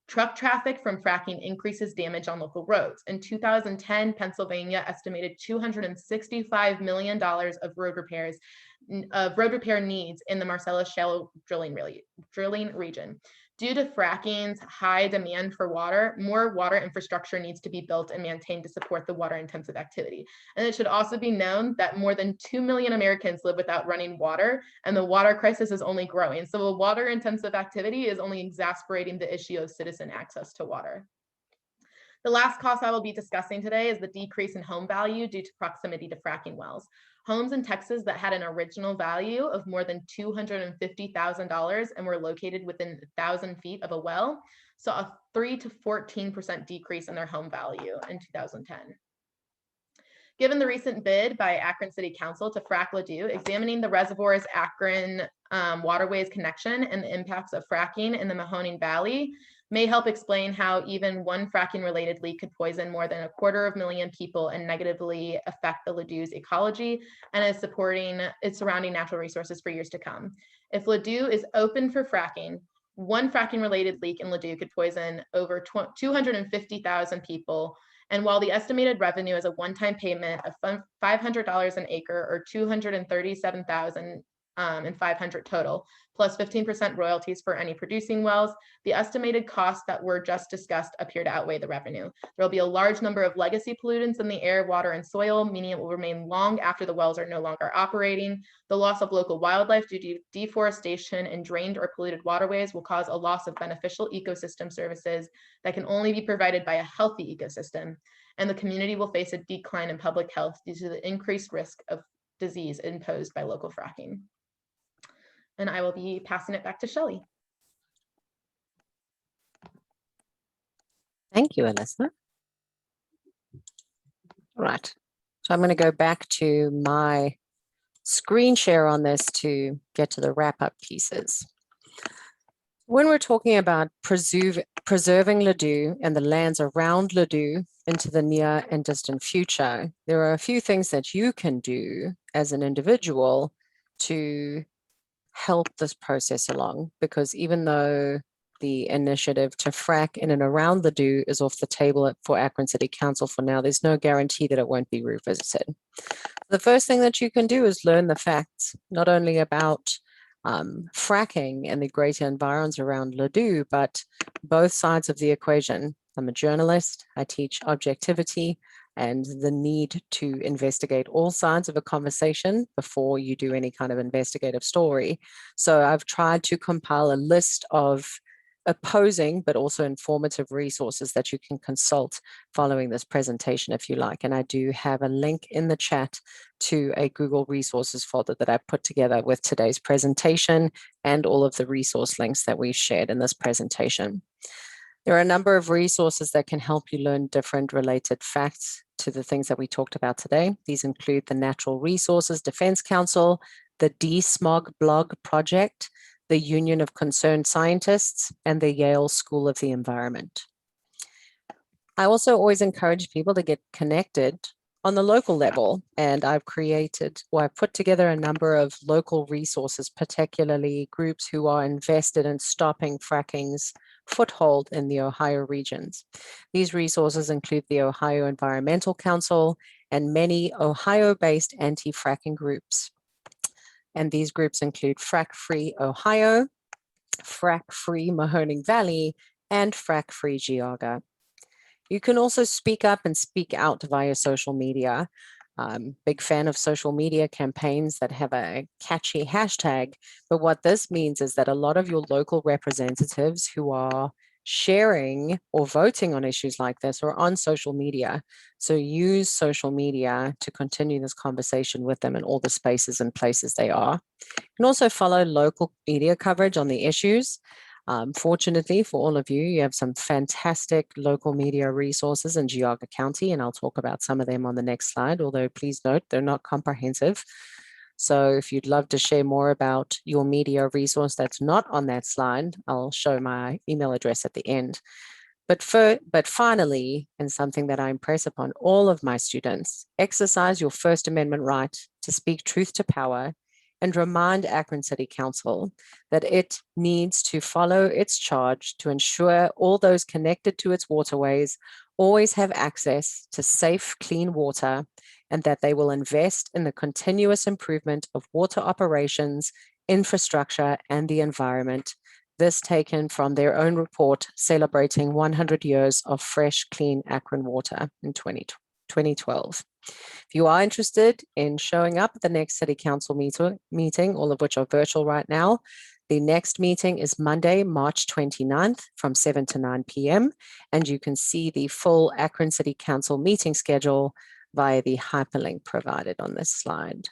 Truck traffic from fracking increases damage on local roads. In 2010, Pennsylvania estimated $265 million of road repair needs in the Marcellus Shale drilling region. Due to fracking's high demand for water, more water infrastructure needs to be built and maintained to support the water-intensive activity. And it should also be known that more than 2 million Americans live without running water, and the water crisis is only growing. So a water-intensive activity is only exacerbating the issue of citizen access to water. The last cost I will be discussing today is the decrease in home value due to proximity to fracking wells. Homes in Texas that had an original value of more than $250,000 and were located within 1,000 feet of a well saw a 3 to 14% decrease in their home value in 2010. Given the recent bid by Akron City Council to frack Ladue, examining the reservoir's Akron waterways connection and the impacts of fracking in the Mahoning Valley may help explain how even one fracking-related leak could poison more than 250,000 people and negatively affect the Ladue's ecology and is supporting its surrounding natural resources for years to come. If Ladue is open for fracking, one fracking-related leak in Ladue could poison over 250,000 people. And while the estimated revenue is a one-time payment of $500 an acre or $237,500 total, plus 15% royalties for any producing wells, the estimated costs that were just discussed appear to outweigh the revenue. There will be a large number of legacy pollutants in the air, water, and soil, meaning it will remain long after the wells are no longer operating. The loss of local wildlife due to deforestation and drained or polluted waterways will cause a loss of beneficial ecosystem services that can only be provided by a healthy ecosystem. And the community will face a decline in public health due to the increased risk of disease imposed by local fracking. And I will be passing it back to Shelley.
Thank you, Alyssa. All right, so I'm going to go back to my screen share on this to get to the wrap-up pieces. When we're talking about preserving Ladue and the lands around Ladue into the near and distant future, there are a few things that you can do as an individual to help this process along, because even though the initiative to frack in and around Ladue is off the table for Akron City Council for now, there's no guarantee that it won't be revisited. The first thing that you can do is learn the facts, not only about fracking and the greater environs around Ladue, but both sides of the equation. I'm a journalist, I teach objectivity and the need to investigate all sides of a conversation before you do any kind of investigative story. So I've tried to compile a list of opposing but also informative resources that you can consult following this presentation if you like. And I do have a link in the chat to a Google resources folder that I put together with today's presentation and all of the resource links that we shared in this presentation. There are a number of resources that can help you learn different related facts to the things that we talked about today. These include the Natural Resources Defense Council, the DSMOG blog project, the Union of Concerned Scientists, and the Yale School of the Environment. I also always encourage people to get connected on the local level, and I've put together a number of local resources, particularly groups who are invested in stopping fracking's foothold in the Ohio regions. These resources include the Ohio Environmental Council and many Ohio-based anti-fracking groups. And these groups include Frack Free Ohio, Frack Free Mahoning Valley, and Frack Free Geauga. You can also speak up and speak out via social media. Big fan of social media campaigns that have a catchy hashtag, but what this means is that a lot of your local representatives who are sharing or voting on issues like this are on social media. So use social media to continue this conversation with them in all the spaces and places they are. You can also follow local media coverage on the issues. Fortunately for all of you, you have some fantastic local media resources in Geauga County, and I'll talk about some of them on the next slide, although please note they're not comprehensive. So if you'd love to share more about your media resource that's not on that slide, I'll show my email address at the end. But finally, and something that I impress upon all of my students, exercise your First Amendment right to speak truth to power and remind Akron City Council that it needs to follow its charge to ensure all those connected to its waterways always have access to safe, clean water, and that they will invest in the continuous improvement of water operations, infrastructure, and the environment. This taken from their own report celebrating 100 years of fresh, clean Akron water in 2012. If you are interested in showing up at the next City Council meeting, all of which are virtual right now, the next meeting is Monday, March 29th from 7 to 9 p.m. And you can see the full Akron City Council meeting schedule via the hyperlink provided on this slide.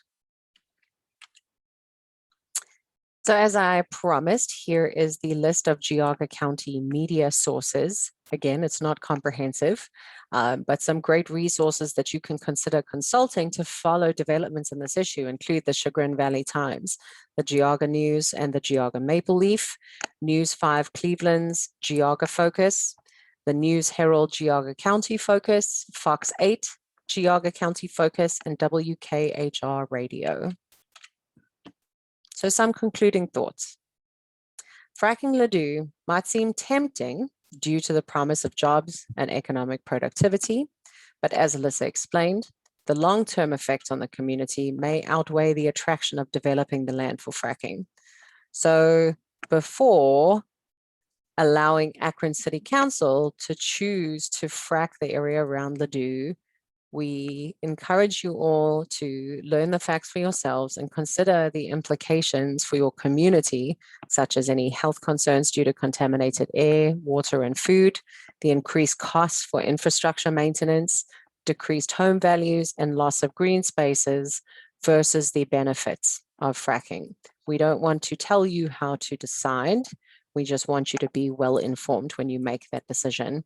So as I promised, here is the list of Geauga County media sources. Again, it's not comprehensive, but some great resources that you can consider consulting to follow developments in this issue include the Chagrin Valley Times, the Geauga News and the Geauga Maple Leaf, News 5 Cleveland's Geauga Focus, the News Herald Geauga County Focus, Fox 8 Geauga County Focus, and WKHR Radio. So some concluding thoughts. Fracking Ladue might seem tempting due to the promise of jobs and economic productivity, but as Alyssa explained, the long-term effect on the community may outweigh the attraction of developing the land for fracking. So before allowing Akron City Council to choose to frack the area around Ladue, we encourage you all to learn the facts for yourselves and consider the implications for your community, such as any health concerns due to contaminated air, water, and food, the increased costs for infrastructure maintenance, decreased home values, and loss of green spaces versus the benefits of fracking. We don't want to tell you how to decide. We just want you to be well informed when you make that decision.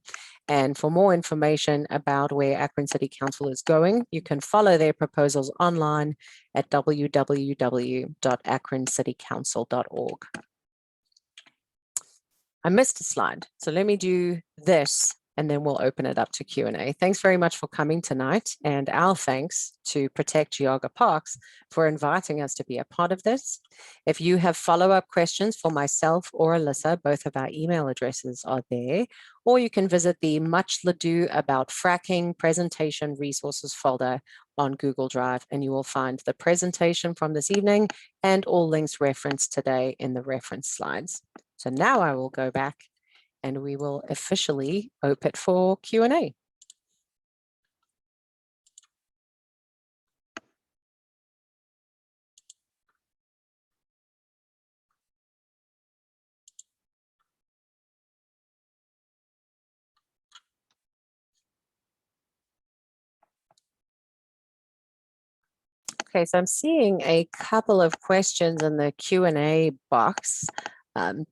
And for more information about where Akron City Council is going, you can follow their proposals online at www.akroncitycouncil.org. I missed a slide, so let me do this and then we'll open it up to Q&A. Thanks very much for coming tonight, and our thanks to Protect Geauga Parks for inviting us to be a part of this. If you have follow-up questions for myself or Alyssa, both of our email addresses are there, or you can visit the Much Ladue About Fracking presentation resources folder on Google Drive, and you will find the presentation from this evening and all links referenced today in the reference slides. So now I will go back and we will officially open it for Q&A. Okay, so I'm seeing a couple of questions in the Q&A box.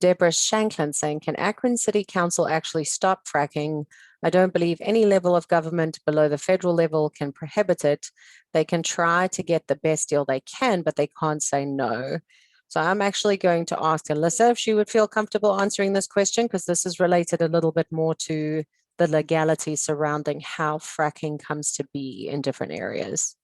Deborah Shanklin saying, can Akron City Council actually stop fracking? I don't believe any level of government below the federal level can prohibit it. They can try to get the best deal they can, but they can't say no. So I'm actually going to ask Alyssa if she would feel comfortable answering this question, because this is related a little bit more to the legality surrounding how fracking comes to be in different areas.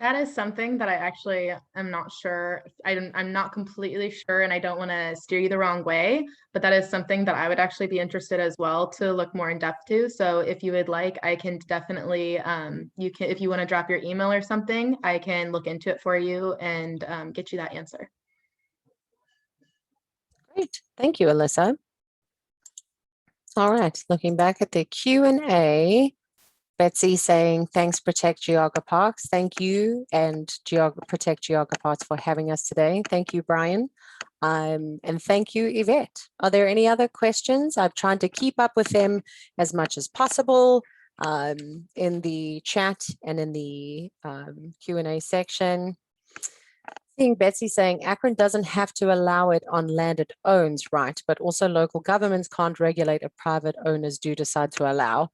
That is something that I actually am not sure. I'm not completely sure, and I don't want to steer you the wrong way, but that is something that I would actually be interested as well to look more in depth to. So if you would like, I can definitely, you can, if you want to drop your email or something, I can look into it for you and get you that answer.
Great, thank you, Alyssa. All right, looking back at the Q&A, Betsy saying, thanks, Protect Geauga Parks. Thank you, and Protect Geauga Parks for having us today. Thank you, Brian. And thank you, Yvette. Are there any other questions? I've tried to keep up with them as much as possible in the chat and in the Q&A section. Seeing Betsy saying Akron doesn't have to allow it on land it owns, right? But also local governments can't regulate if private owners do decide to allow.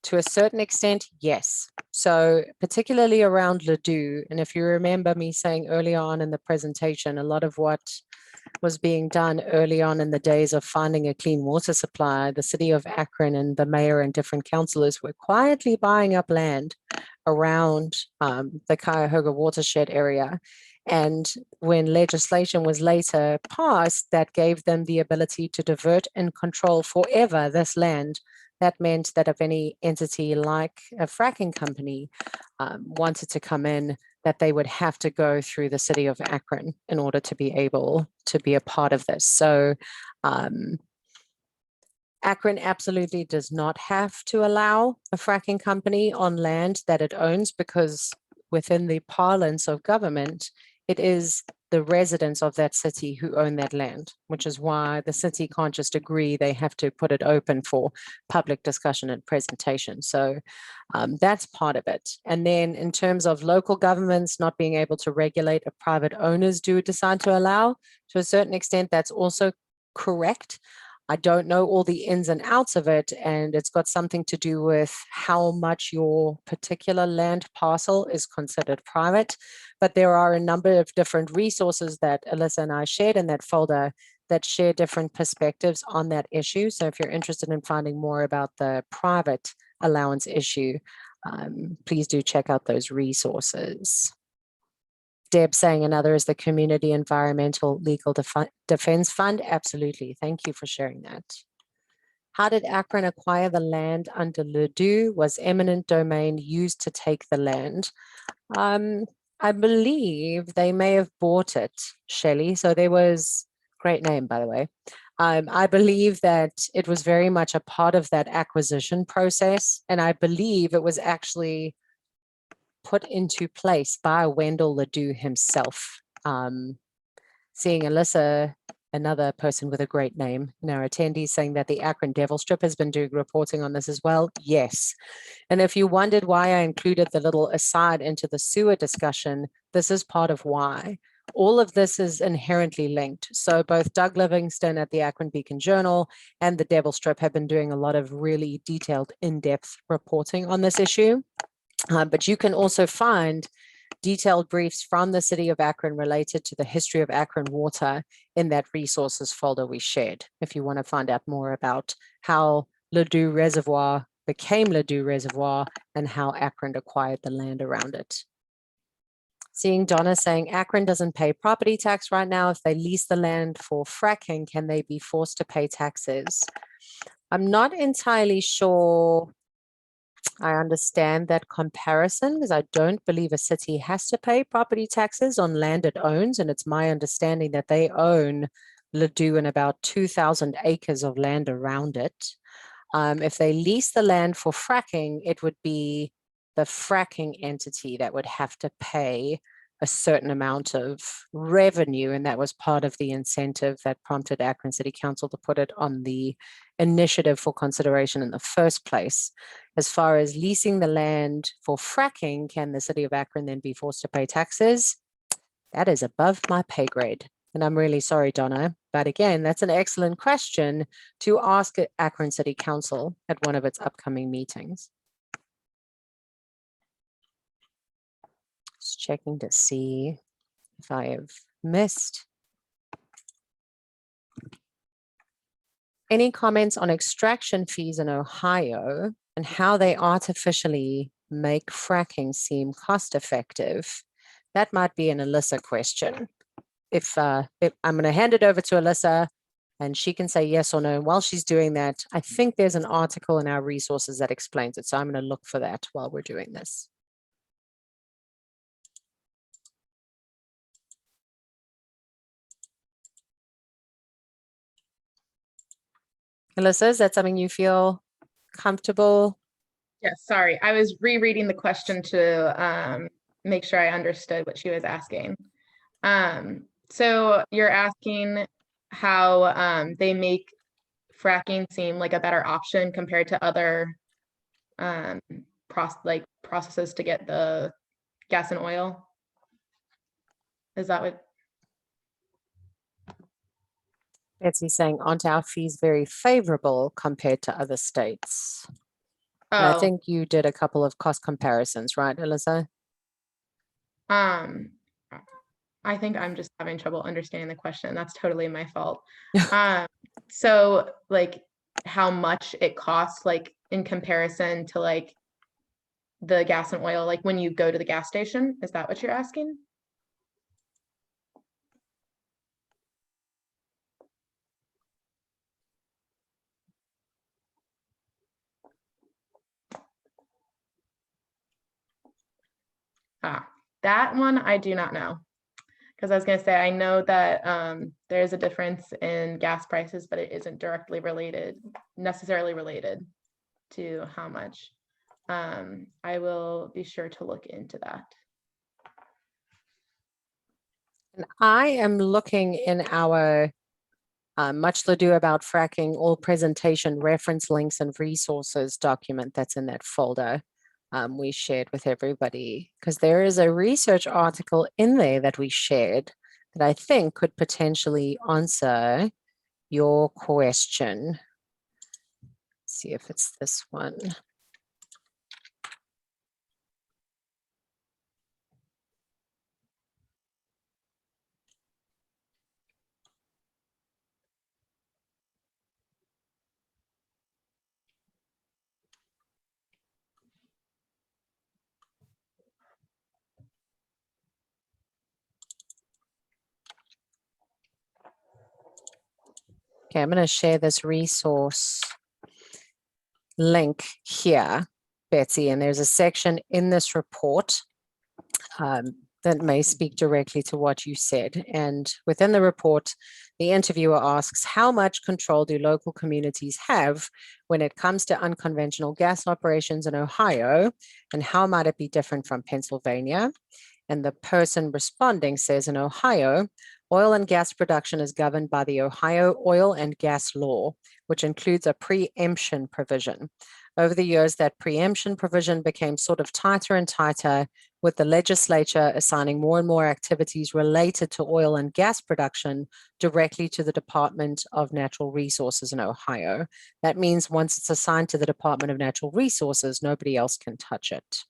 To a certain extent, yes. So particularly around Ladue, and if you remember me saying earlier on in the presentation, a lot of what was being done early on in the days of finding a clean water supply, the city of Akron and the mayor and different councillors were quietly buying up land around the Cuyahoga watershed area. And when legislation was later passed that gave them the ability to divert and control forever this land, that meant that if any entity like a fracking company wanted to come in, that they would have to go through the city of Akron in order to be able to be a part of this. So Akron absolutely does not have to allow a fracking company on land that it owns, because within the parlance of government, it is the residents of that city who own that land, which is why the city can't just agree. They have to put it open for public discussion and presentation. So that's part of it. And then in terms of local governments not being able to regulate if private owners do decide to allow, to a certain extent, that's also correct. I don't know all the ins and outs of it, and it's got something to do with how much your particular land parcel is considered private. But there are a number of different resources that Alyssa and I shared in that folder that share different perspectives on that issue. So if you're interested in finding more about the private allowance issue, please do check out those resources. Deb saying another is the Community Environmental Legal Defense Fund. Absolutely. Thank you for sharing that. How did Akron acquire the land under Ladue? Was eminent domain used to take the land? I believe they may have bought it, Shelley. So there was, great name, by the way. I believe that it was very much a part of that acquisition process. And I believe it was actually put into place by Wendell Ladue himself. Seeing Alyssa, another person with a great name in our attendees, saying that the Akron Devil Strip has been doing reporting on this as well. Yes. And if you wondered why I included the little aside into the sewer discussion, this is part of why. All of this is inherently linked. So both Doug Livingston at the Akron Beacon Journal and the Devil Strip have been doing a lot of really detailed, in-depth reporting on this issue. But you can also find detailed briefs from the city of Akron related to the history of Akron water in that resources folder we shared, if you want to find out more about how Ladue Reservoir became Ladue Reservoir and how Akron acquired the land around it. Seeing Donna saying Akron doesn't pay property tax right now. If they lease the land for fracking, can they be forced to pay taxes? I'm not entirely sure I understand that comparison, because I don't believe a city has to pay property taxes on land it owns. And it's my understanding that they own Ladue and about 2,000 acres of land around it. If they lease the land for fracking, it would be the fracking entity that would have to pay a certain amount of revenue. And that was part of the incentive that prompted Akron City Council to put it on the initiative for consideration in the first place. As far as leasing the land for fracking, can the city of Akron then be forced to pay taxes? That is above my pay grade. And I'm really sorry, Donna. But again, that's an excellent question to ask at Akron City Council at one of its upcoming meetings. Just checking to see if I have missed any comments on extraction fees in Ohio and how they artificially make fracking seem cost effective. That might be an Alyssa question. If I'm going to hand it over to Alyssa and she can say yes or no. And while she's doing that, I think there's an article in our resources that explains it. So I'm going to look for that while we're doing this. Alyssa, is that something you feel comfortable?
Yes, sorry. I was rereading the question to make sure I understood what she was asking. So you're asking how they make fracking seem like a better option compared to other processes to get the gas and oil? Is that what?
Betsy's saying, aren't our fees very favorable compared to other states? And I
Oh,
think you did a couple of cost comparisons, right, Alyssa?
I think I'm just having trouble understanding the question. That's totally my fault. So like how much it costs, like in comparison to like the gas and oil, like when you go to the gas station, is that what you're asking? That one I do not know. Because I was going to say, I know that there's a difference in gas prices, but it isn't directly necessarily related to how much. I will be sure to look into that.
And I am looking in our Much Ladue About Fracking, all presentation reference links and resources document that's in that folder we shared with everybody, because there is a research article in there that we shared that I think could potentially answer your question. Let's see if it's this one. Okay, I'm going to share this resource link here, Betsy, and there's a section in this report that may speak directly to what you said. And within the report, the interviewer asks, how much control do local communities have when it comes to unconventional gas operations in Ohio, and how might it be different from Pennsylvania? And the person responding says, in Ohio, oil and gas production is governed by the Ohio Oil and Gas Law, which includes a preemption provision. Over the years, that preemption provision became sort of tighter and tighter, with the legislature assigning more and more activities related to oil and gas production directly to the Department of Natural Resources in Ohio. That means once it's assigned to the Department of Natural Resources, nobody else can touch it.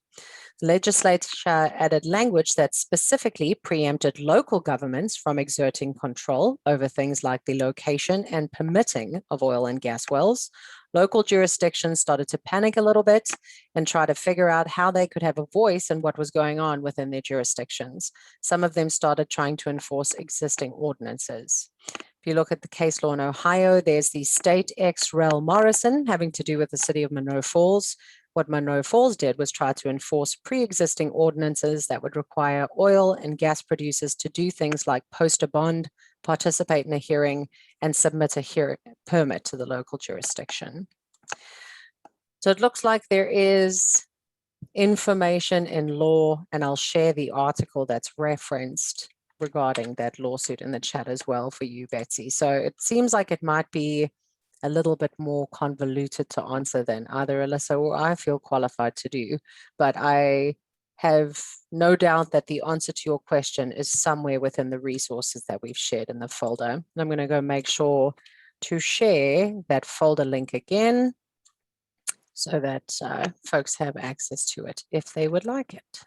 The legislature added language that specifically preempted local governments from exerting control over things like the location and permitting of oil and gas wells. Local jurisdictions started to panic a little bit and try to figure out how they could have a voice in what was going on within their jurisdictions. Some of them started trying to enforce existing ordinances. If you look at the case law in Ohio, there's the state ex rel Morrison having to do with the city of Monroe Falls. What Monroe Falls did was try to enforce pre-existing ordinances that would require oil and gas producers to do things like post a bond, participate in a hearing, and submit a permit to the local jurisdiction. So it looks like there is information in law, and I'll share the article that's referenced regarding that lawsuit in the chat as well for you, Betsy. So it seems like it might be a little bit more convoluted to answer than either Alyssa or I feel qualified to do. But I have no doubt that the answer to your question is somewhere within the resources that we've shared in the folder. And I'm going to go make sure to share that folder link again so that folks have access to it if they would like it.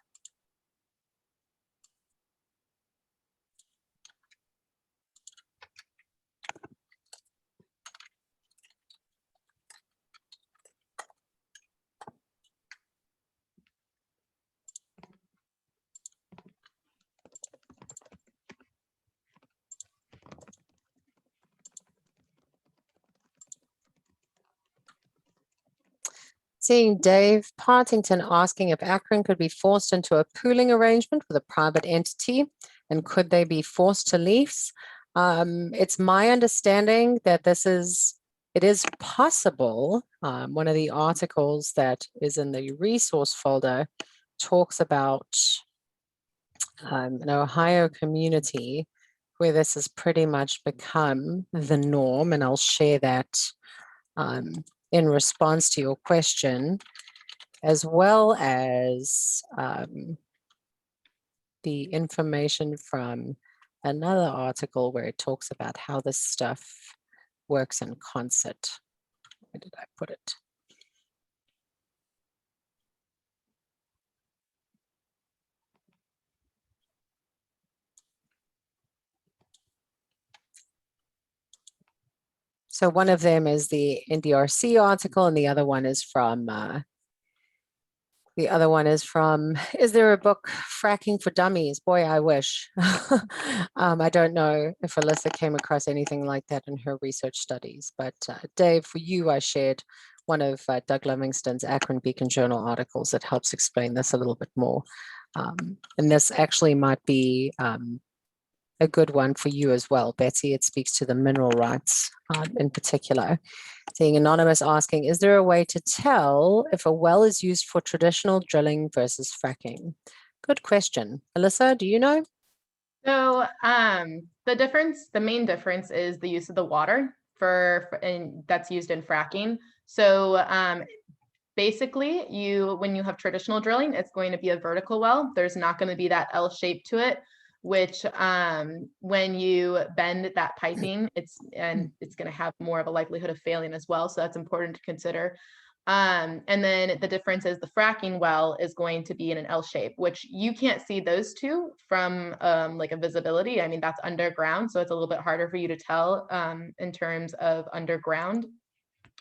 Seeing Dave Partington asking if Akron could be forced into a pooling arrangement with a private entity, and could they be forced to lease? It's my understanding that it is possible. One of the articles that is in the resource folder talks about an Ohio community where this has pretty much become the norm, and I'll share that in response to your question, as well as the information from another article where it talks about how this stuff works in concert. Where did I put it? So one of them is the NDRC article, and the other one is from is there a book, Fracking for Dummies? Boy, I wish. I don't know if Alyssa came across anything like that in her research studies, but Dave, for you, I shared one of Doug Livingston's Akron Beacon Journal articles that helps explain this a little bit more. And this actually might be a good one for you as well, Betsy. It speaks to the mineral rights in particular. Seeing Anonymous asking, is there a way to tell if a well is used for traditional drilling versus fracking? Good question. Alyssa, do you know?
So the main difference is the use of the water and that's used in fracking. So basically when you have traditional drilling, it's going to be a vertical well. There's not going to be that L shape to it, which when you bend that piping, it's going to have more of a likelihood of failing as well. So that's important to consider. And then the difference is the fracking well is going to be in an L shape, which you can't see those two from like a visibility. I mean, that's underground, so it's a little bit harder for you to tell in terms of underground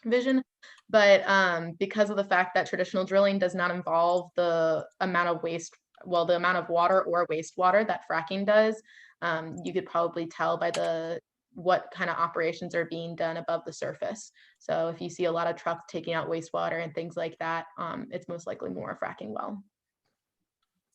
vision. But because of the fact that traditional drilling does not involve the amount of the amount of water or wastewater that fracking does, you could probably tell by what kind of operations are being done above the surface. So if you see a lot of trucks taking out wastewater and things like that, it's most likely more a fracking well.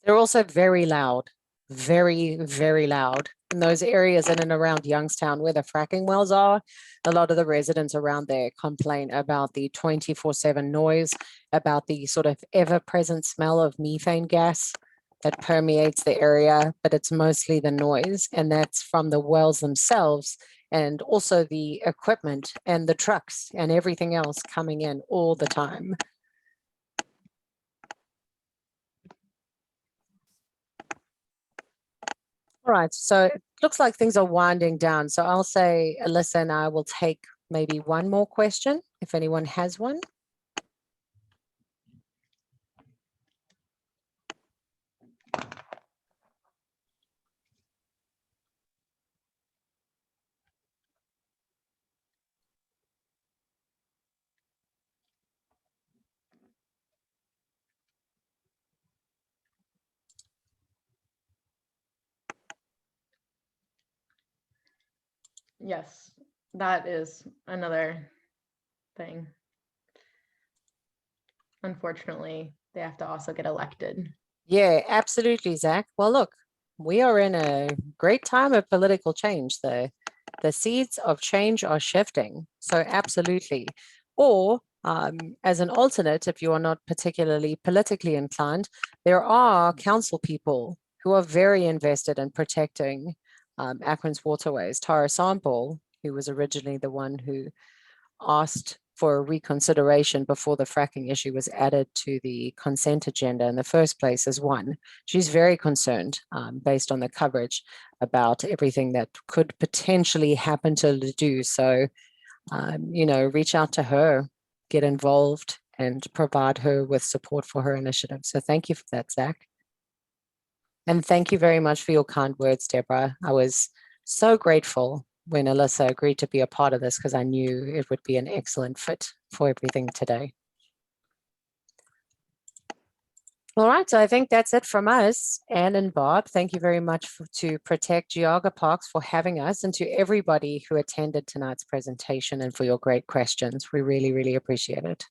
They're also very loud, very, very loud. In those areas in and around Youngstown where the fracking wells are, a lot of the residents around there complain about the 24/7 noise, about the sort of ever-present smell of methane gas that permeates the area, but it's mostly the noise, and that's from the wells themselves, and also the equipment and the trucks and everything else coming in all the time. All right, so it looks like things are winding down. So I'll say Alyssa and I will take maybe one more question if anyone has one.
Yes, that is another thing. Unfortunately, they have to also get elected.
Yeah, absolutely, Zach. Well, look, we are in a great time of political change. The seeds of change are shifting. So absolutely. Or as an alternate, if you are not particularly politically inclined, there are council people who are very invested in protecting Akron's waterways. Tara Sample, who was originally the one who asked for a reconsideration before the fracking issue was added to the consent agenda in the first place is one. She's very concerned based on the coverage about everything that could potentially happen to Ladue. So, you know, reach out to her, get involved, and provide her with support for her initiative. So thank you for that, Zach. And thank you very much for your kind words, Deborah. I was so grateful when Alyssa agreed to be a part of this because I knew it would be an excellent fit for everything today. All right, so I think that's it from us. Anne and Bob, thank you very much to Protect Geauga Parks for having us, and to everybody who attended tonight's presentation and for your great questions. We really, really appreciate it.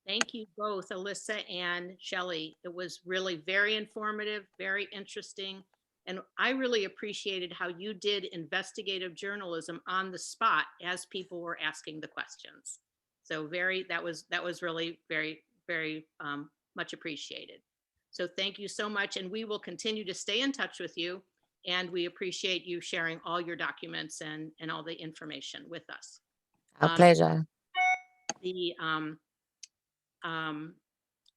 Thank you both, Alyssa and Shelley. It was really very informative, very interesting. And I really appreciated how you did investigative journalism on the spot as people were asking the questions. So that was really very much appreciated. So thank you so much. And we will continue to stay in touch with you. And we appreciate you sharing all your documents and all the information with us.
Our pleasure.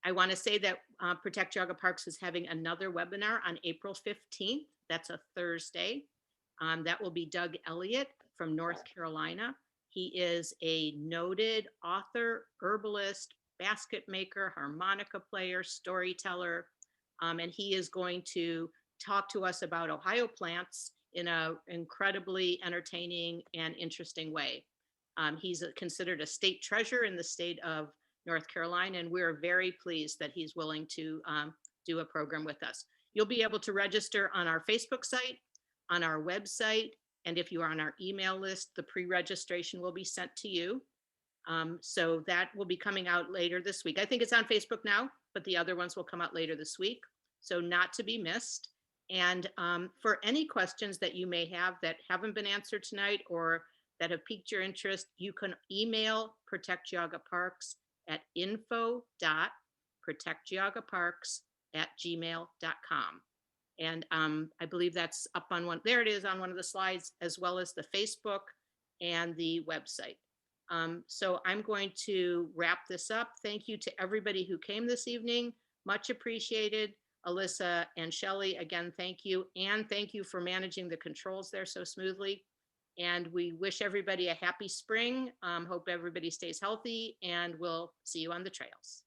I want to say that Protect Geauga Parks is having another webinar on April 15th. That's a Thursday. That will be Doug Elliott from North Carolina. He is a noted author, herbalist, basket maker, harmonica player, storyteller, and he is going to talk to us about Ohio plants in an incredibly entertaining and interesting way. He's considered a state treasure in the state of North Carolina, and we're very pleased that he's willing to do a program with us. You'll be able to register on our Facebook site, on our website, and if you are on our email list, the pre-registration will be sent to you. So that will be coming out later this week. I think it's on Facebook now, but the other ones will come out later this week. So not to be missed. And for any questions that you may have that haven't been answered tonight or that have piqued your interest, you can email Protect Geauga Parks at info.protectgeaugaparks@gmail.com. And I believe that's up on one, there it is on one of the slides, as well as the Facebook and the website. So I'm going to wrap this up. Thank you to everybody who came this evening. Much appreciated. Alyssa and Shelley, again, thank you. And thank you for managing the controls there so smoothly. And we wish everybody a happy spring. Hope everybody stays healthy, and we'll see you on the trails.